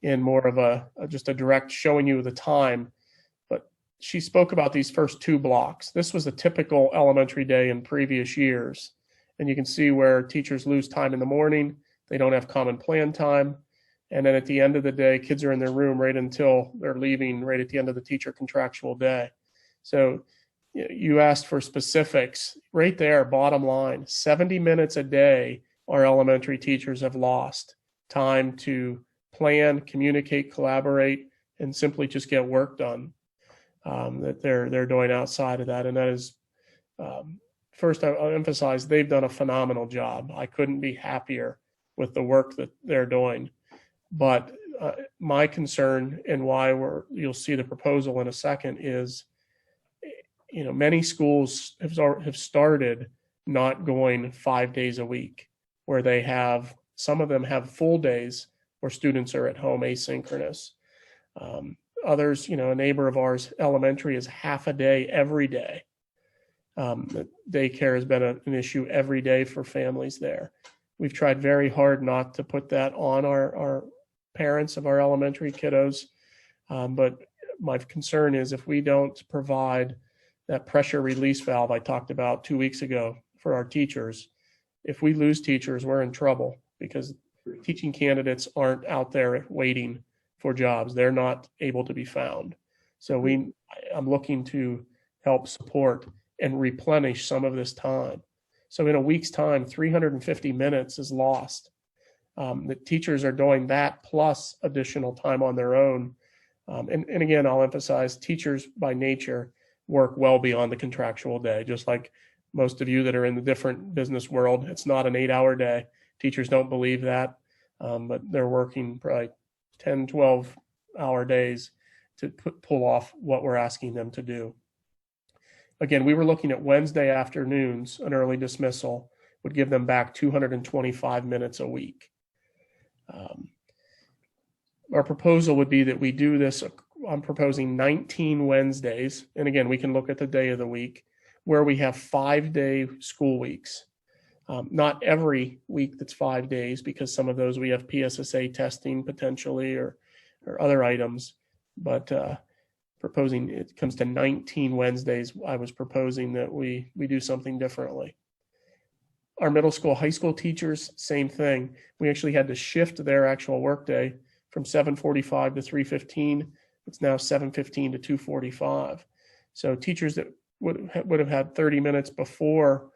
in more of just a direct showing you the time. But she spoke about these first 2 blocks. This was a typical elementary day in previous years. And you can see where teachers lose time in the morning. They don't have common plan time. And then at the end of the day, kids are in their room right until they're leaving, right at the end of the teacher contractual day. So you asked for specifics right there, bottom line, 70 minutes a day our elementary teachers have lost time to plan, communicate, collaborate, and simply just get work done that they're doing outside of that. And that is, first I'll emphasize, they've done a phenomenal job. I couldn't be happier with the work that they're doing. But my concern and why you'll see the proposal in a second is, many schools have started not going 5 days a week, where some of them have full days where students are at home asynchronous. Others, a neighbor of ours, elementary, is half a day every day. Daycare has been an issue every day for families there. We've tried very hard not to put that on our parents of our elementary kiddos. But my concern is if we don't provide that pressure release valve I talked about 2 weeks ago for our teachers, if we lose teachers, we're in trouble because teaching candidates aren't out there waiting for jobs. They're not able to be found. So I'm looking to help support and replenish some of this time. So in a week's time, 350 minutes is lost. The teachers are doing that plus additional time on their own. And again, I'll emphasize teachers by nature work well beyond the contractual day, just like most of you that are in the different business world. It's not an 8-hour day. Teachers don't believe that, but they're working probably 10, 12-hour days to pull off what we're asking them to do. Again, we were looking at Wednesday afternoons, an early dismissal would give them back 225 minutes a week. Our proposal would be that we do this. I'm proposing 19 Wednesdays. And again, we can look at the day of the week where we have 5-day school weeks. Not every week that's 5 days, because some of those we have PSSA testing potentially or other items. But proposing it comes to 19 Wednesdays, I was proposing that we do something differently. Our middle school, high school teachers, same thing. We actually had to shift their actual workday from 7:45 to 3:15. It's now 7:15 to 2:45. So teachers that would have had 30 minutes before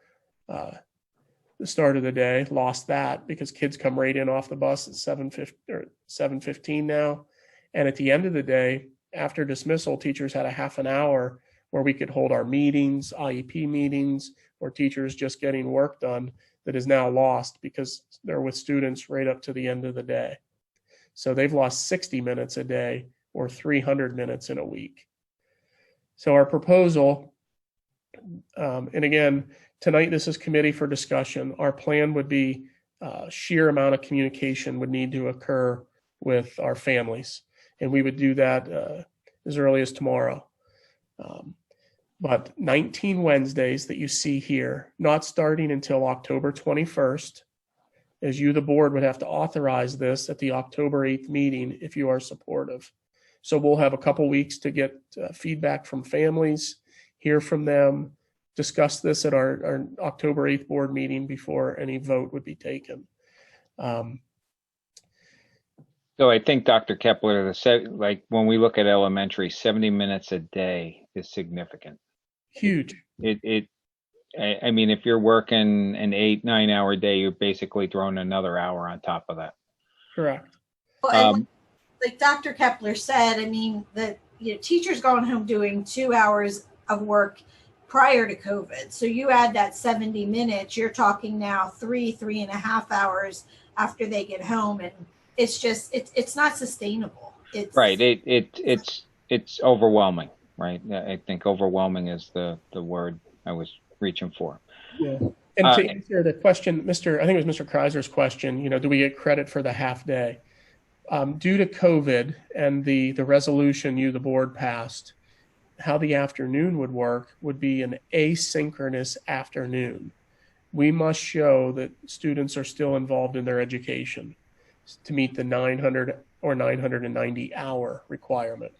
the start of the day lost that because kids come right in off the bus at 7:15 now. And at the end of the day, after dismissal, teachers had a half an hour where we could hold our meetings, IEP meetings, or teachers just getting work done that is now lost because they're with students right up to the end of the day. So they've lost 60 minutes a day or 300 minutes in a week. So our proposal, and again, tonight this is committee for discussion. Our plan would be sheer amount of communication would need to occur with our families. And we would do that as early as tomorrow. But 19 Wednesdays that you see here, not starting until October 21st, as you, the board, would have to authorize this at the October 8th meeting if you are supportive. So we'll have a couple weeks to get feedback from families, hear from them, discuss this at our October 8th board meeting before any vote would be taken. So I think Dr. Kepler, like when we look at elementary, 70 minutes a day is significant. Huge. I mean, if you're working an 8-9 hour day, you're basically throwing another hour on top of that. Correct. Well, and like Dr. Kepler said, I mean, teachers going home doing 2 hours of work prior to COVID. So you add that 70 minutes, you're talking now 3.5 hours after they get home. And it's just, it's not sustainable. It's right. It's overwhelming, right? I think overwhelming is the word I was reaching for. Yeah. And to answer the question, I think it was Mr. Kreiser's question, do we get credit for the half day? Due to COVID and the resolution the board passed, how the afternoon would work would be an asynchronous afternoon. We must show that students are still involved in their education to meet the 900 or 990 hour requirement.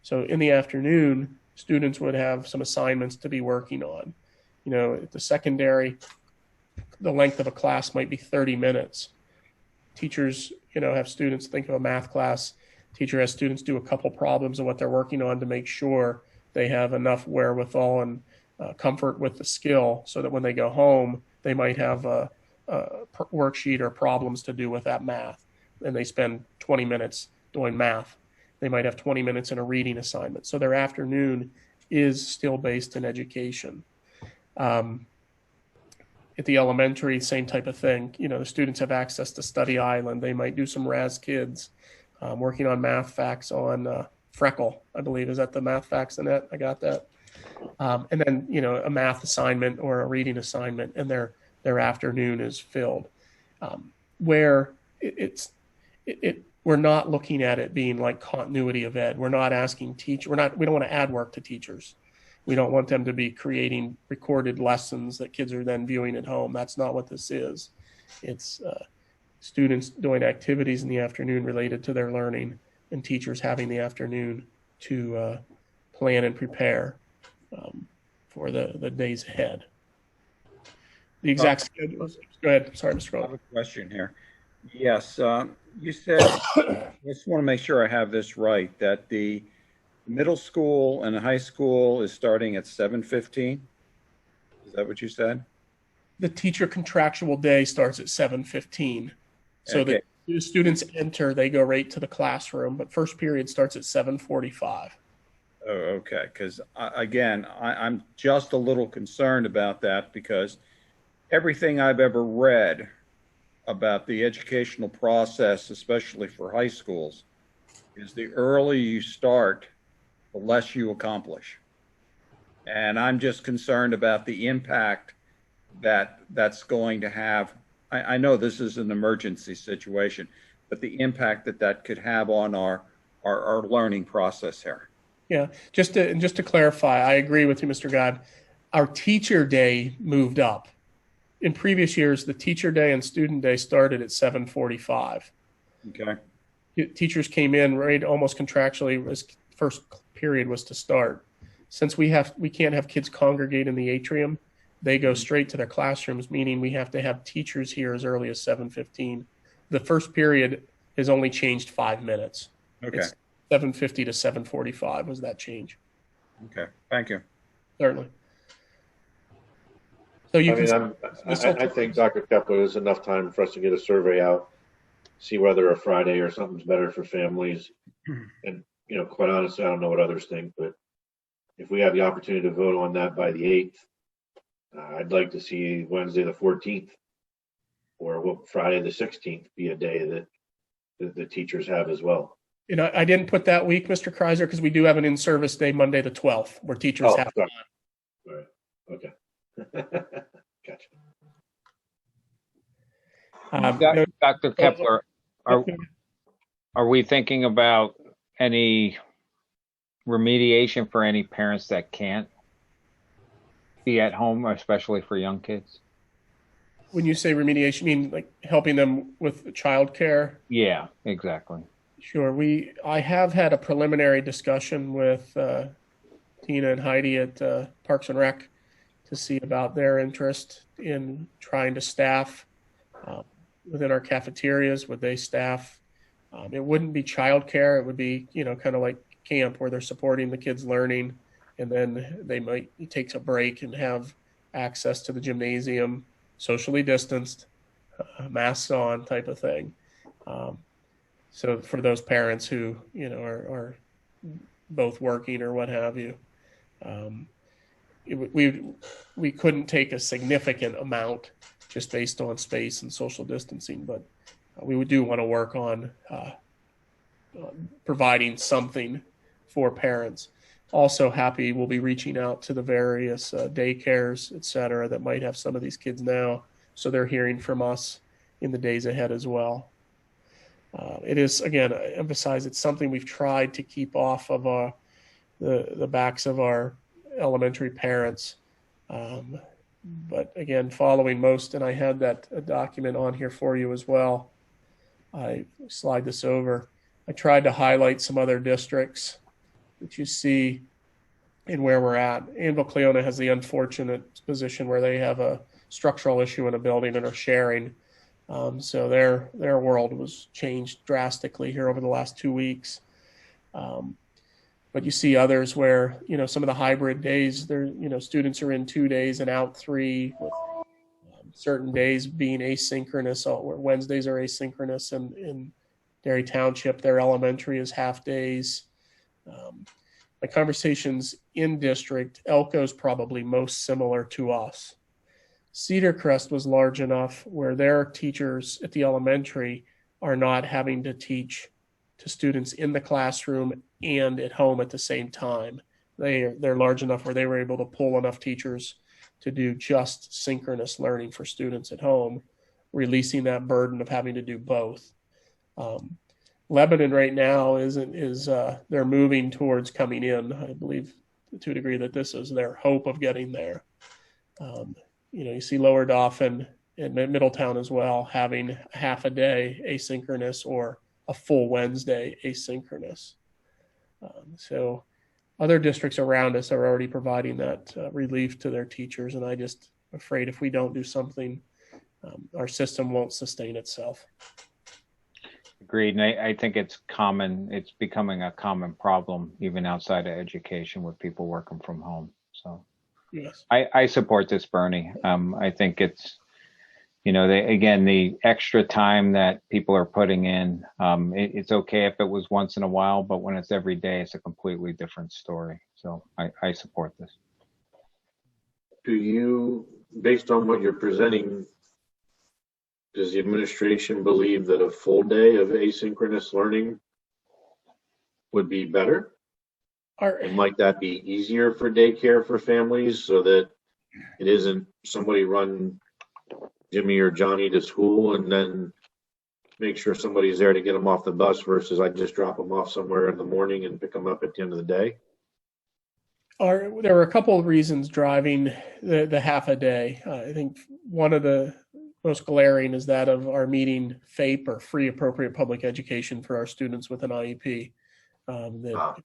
So in the afternoon, students would have some assignments to be working on. At the secondary, the length of a class might be 30 minutes. Teachers, have students think of a math class. Teacher has students do a couple problems of what they're working on to make sure they have enough wherewithal and comfort with the skill so that when they go home, they might have a worksheet or problems to do with that math. And they spend 20 minutes doing math. They might have 20 minutes in a reading assignment. So their afternoon is still based in education. At the elementary, same type of thing. The students have access to Study Island. They might do some RAS Kids, working on math facts on Freckle, I believe. Is that the math facts, Annette? I got that. And then, a math assignment or a reading assignment, and their afternoon is filled. Where we're not looking at it being like continuity of ed. We're not asking we don't want to add work to teachers. We don't want them to be creating recorded lessons that kids are then viewing at home. That's not what this is. It's students doing activities in the afternoon related to their learning, and teachers having the afternoon to plan and prepare for the days ahead. The exact schedule. Go ahead. Sorry, Mr. I Cronin. have a question here. Yes, you said, I just want to make sure I have this right, that the middle school and the high school is starting at 7:15? Is that what you said? The teacher contractual day starts at 7:15. So Okay. the students enter, they go right to the classroom, but first period starts at 7:45. Oh, okay, because again, I'm just a little concerned about that because everything I've ever read about the educational process, especially for high schools, is the earlier you start, the less you accomplish. And I'm just concerned about the impact that that's going to have. I know this is an emergency situation, but the impact that that could have on our learning process here. Yeah, just to clarify, I agree with you, Mr. God. Our teacher day moved up. In previous years, the teacher day and student day started at 7:45. Okay. Teachers came in right almost contractually as first period was to start. Since we can't have kids congregate in the atrium, they go straight to their classrooms, meaning we have to have teachers here as early as 7:15. The first period has only changed 5 minutes. Okay. It's 7:50 to 7:45 was that change. Okay. Thank you. Certainly. So you I think, Dr. Kepler, there's enough time for us to get a survey out, see whether a Friday or something's better for families. And, quite honestly, I don't know what others think, but if we have the opportunity to vote on that by the 8th, I'd like to see Wednesday the 14th or Friday the 16th be a day that the teachers have as well. I didn't put that week, Mr. Kreiser, because we do have an in-service day Monday the 12th where teachers have. Sorry. All right. Okay. Gotcha. Dr. Kepler, are we thinking about any remediation for any parents that can't be at home, especially for young kids? When you say remediation, you mean like helping them with childcare? Yeah, exactly. Sure. I have had a preliminary discussion with Tina and Heidi at Parks and Rec to see about their interest in trying to staff within our cafeterias. Would they staff? It wouldn't be childcare. It would be, kind of like camp where they're supporting the kids' learning, and then they might take a break and have access to the gymnasium, socially distanced, masks on type of thing. So for those parents who, are both working or what have you, we couldn't take a significant amount just based on space and social distancing, but we do want to work on providing something for parents. Also happy we'll be reaching out to the various daycares, et cetera, that might have some of these kids now, so they're hearing from us in the days ahead as well. It is, again, I emphasize, it's something we've tried to keep off of the backs of our elementary parents. But again, following most, and I had that document on here for you as well. I slide this over. I tried to highlight some other districts that you see in where we're at. Anvil-Cleona has the unfortunate position where they have a structural issue in a building and are sharing. So their world was changed drastically here over the last 2 weeks. But you see others where, some of the hybrid days, students are in 2 days and out 3, with certain days being asynchronous, where Wednesdays are asynchronous. And in Derry Township, their elementary is half days. My conversations in district, Elko's probably most similar to us. Cedar Crest was large enough where their teachers at the elementary are not having to teach to students in the classroom and at home at the same time. They're large enough where they were able to pull enough teachers to do just synchronous learning for students at home, releasing that burden of having to do both. Lebanon right now they're moving towards coming in, I believe, to a degree that this is their hope of getting there. You see Lower Dauphin in Middletown as well, having half a day asynchronous or a full Wednesday asynchronous. So other districts around us are already providing that relief to their teachers, and I just afraid if we don't do something, our system won't sustain itself. Agreed. And I think it's common. It's becoming a common problem even outside of education with people working from home. So yes, I support this, Bernie. I think it's, again, the extra time that people are putting in, it's okay if it was once in a while, but when it's every day, it's a completely different story. So I support this. Do you, based on what you're presenting, does the administration believe that a full day of asynchronous learning would be better? And might that be easier for daycare for families so that it isn't somebody run Jimmy or Johnny to school and then make sure somebody's there to get them off the bus versus I just drop them off somewhere in the morning and pick them up at the end of the day? There are a couple of reasons driving the half a day. I think one of the most glaring is that of our meeting FAPE, or free appropriate public education for our students with an IEP.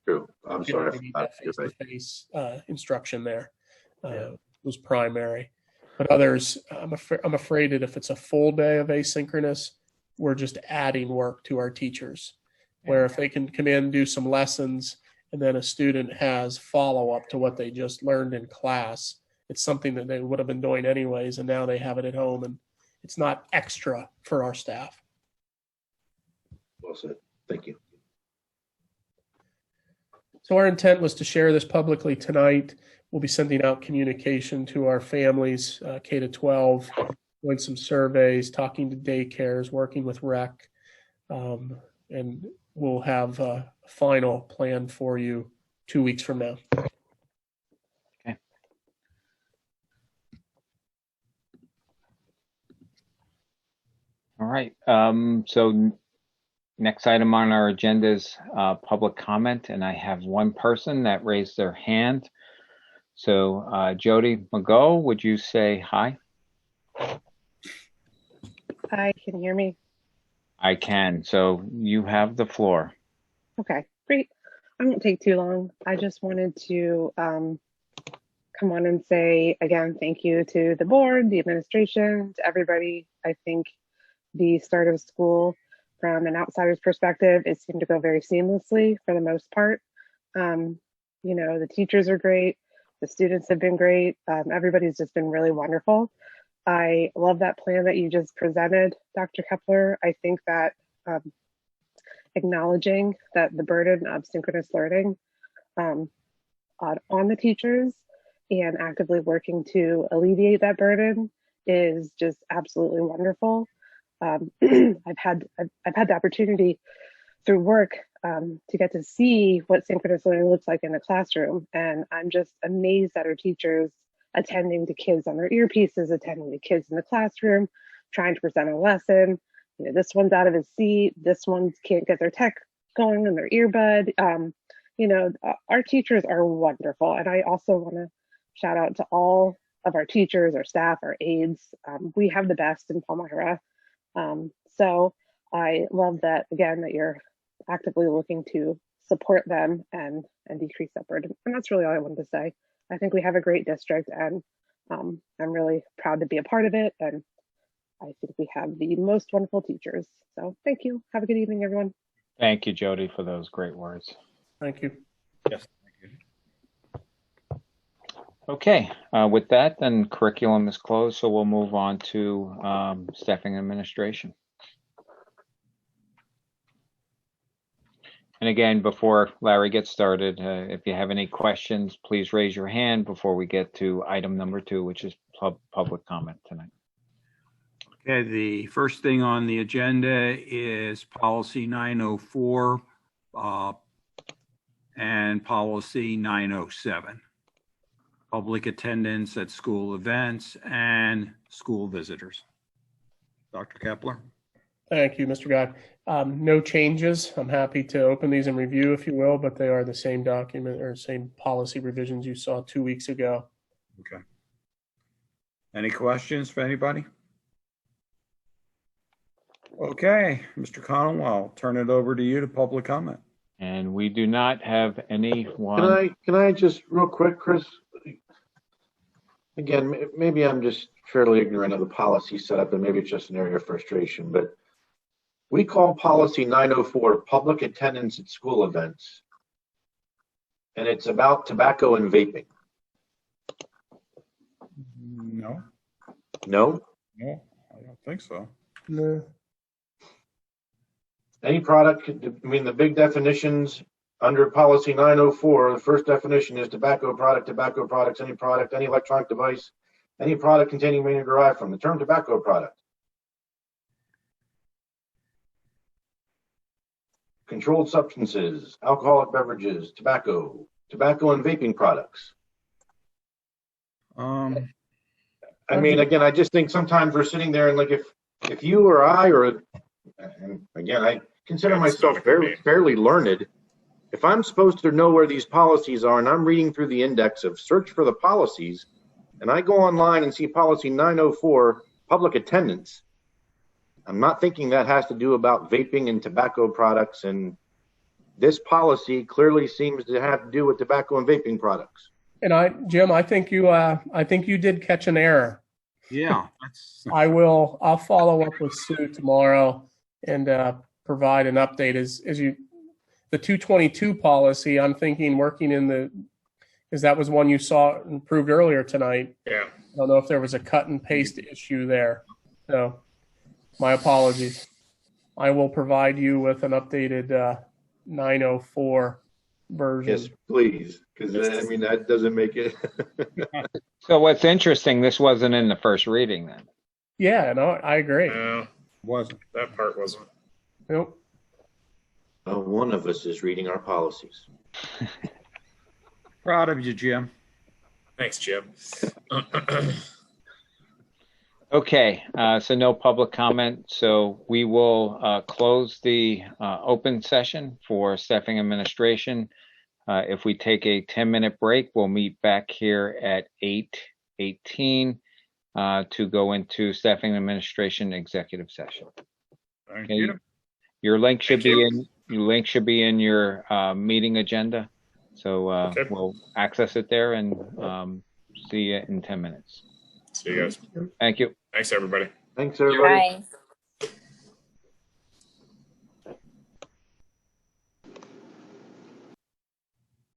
True. I'm sorry. Face-to-face instruction there was primary. But others, I'm afraid that if it's a full day of asynchronous, we're just adding work to our teachers. Where if they can come in, do some lessons, and then a student has follow-up to what they just learned in class, it's something that they would have been doing anyways, and now they have it at home, and it's not extra for our staff. Well said. Thank you. So our intent was to share this publicly tonight. We'll be sending out communication to our families, K to 12, doing some surveys, talking to daycares, working with rec, and we'll have a final plan for you 2 weeks from now. Okay. All right. So next item on our agenda is public comment, and I have one person that raised their hand. So Jody McGo, would you say hi? Hi, can you hear me? I can. So you have the floor. Okay, great. I won't take too long. I just wanted to come on and say again, thank you to the board, the administration, to everybody. I think the start of school from an outsider's perspective, it seemed to go very seamlessly for the most part. The teachers are great. The students have been great. Everybody's just been really wonderful. I love that plan that you just presented, Dr. Kepler. I think that acknowledging that the burden of synchronous learning on the teachers and actively working to alleviate that burden is just absolutely wonderful. I've had the opportunity through work to get to see what synchronous learning looks like in the classroom, and I'm just amazed at our teachers attending to kids on their earpieces, attending to kids in the classroom, trying to present a lesson. This one's out of his seat, this one can't get their tech going in their earbud. Our teachers are wonderful, and I also want to shout out to all of our teachers, our staff, our aides. We have the best in Palmyra. So I love that, again, that you're actively looking to support them and decrease that burden. And that's really all I wanted to say. I think we have a great district, and I'm really proud to be a part of it. And I think we have the most wonderful teachers. So thank you. Have a good evening, everyone. Thank you, Jody, for those great words. Thank you. Yes. Okay, with that, then curriculum is closed, so we'll move on to staffing and administration. And again, before Larry gets started, if you have any questions, please raise your hand before we get to item number 2, which is public comment tonight. Okay, the first thing on the agenda is policy 904 and policy 907. Public attendance at school events and school visitors. Dr. Kepler. Thank you, Mr. Guy. No changes. I'm happy to open these and review, if you will, but they are the same document or same policy revisions you saw 2 weeks ago. Okay. Any questions for anybody? Okay, Mr. Connell, I'll turn it over to you to public comment. And we do not have anyone. Can I just real quick, Chris? Again, maybe I'm just fairly ignorant of the policy setup, and maybe it's just an area of frustration, but we call policy 904 public attendance at school events, and it's about tobacco and vaping. No. No? No, I don't think so. No. Any product, I mean, the big definitions under policy 904, the first definition is tobacco products, any product, any electronic device, any product containing main or derived from the term tobacco product. Controlled substances, alcoholic beverages, tobacco and vaping products. I mean, again, I just think sometimes we're sitting there and like if you or I or, and again, I consider myself fairly learned. If I'm supposed to know where these policies are and I'm reading through the index of search for the policies and I go online and see policy 904 public attendance, I'm not thinking that has to do about vaping and tobacco products, and this policy clearly seems to have to do with tobacco and vaping products. And Jim, I think you did catch an error. Yeah. I'll follow up with Sue tomorrow and provide an update the 222 policy. I'm thinking working because that was one you saw approved earlier tonight. Yeah. I don't know if there was a cut and paste issue there. So my apologies. I will provide you with an updated 904 version. Yes, please, because I mean that doesn't make it. So what's interesting, this wasn't in the first reading then. Yeah, no, I agree. No, wasn't. That part wasn't. Nope. One of us is reading our policies. Proud of you, Jim. Thanks, Jim. Okay, so no public comment. So we will close the open session for staffing administration. If we take a 10-minute break, we'll meet back here at 8:18 to go into staffing administration executive session. Thank Okay. you. Your link should be in your meeting agenda. So Okay. we'll access it there and see you in 10 minutes. See you guys. Thank you. Thanks, everybody. Thanks, everybody. Bye.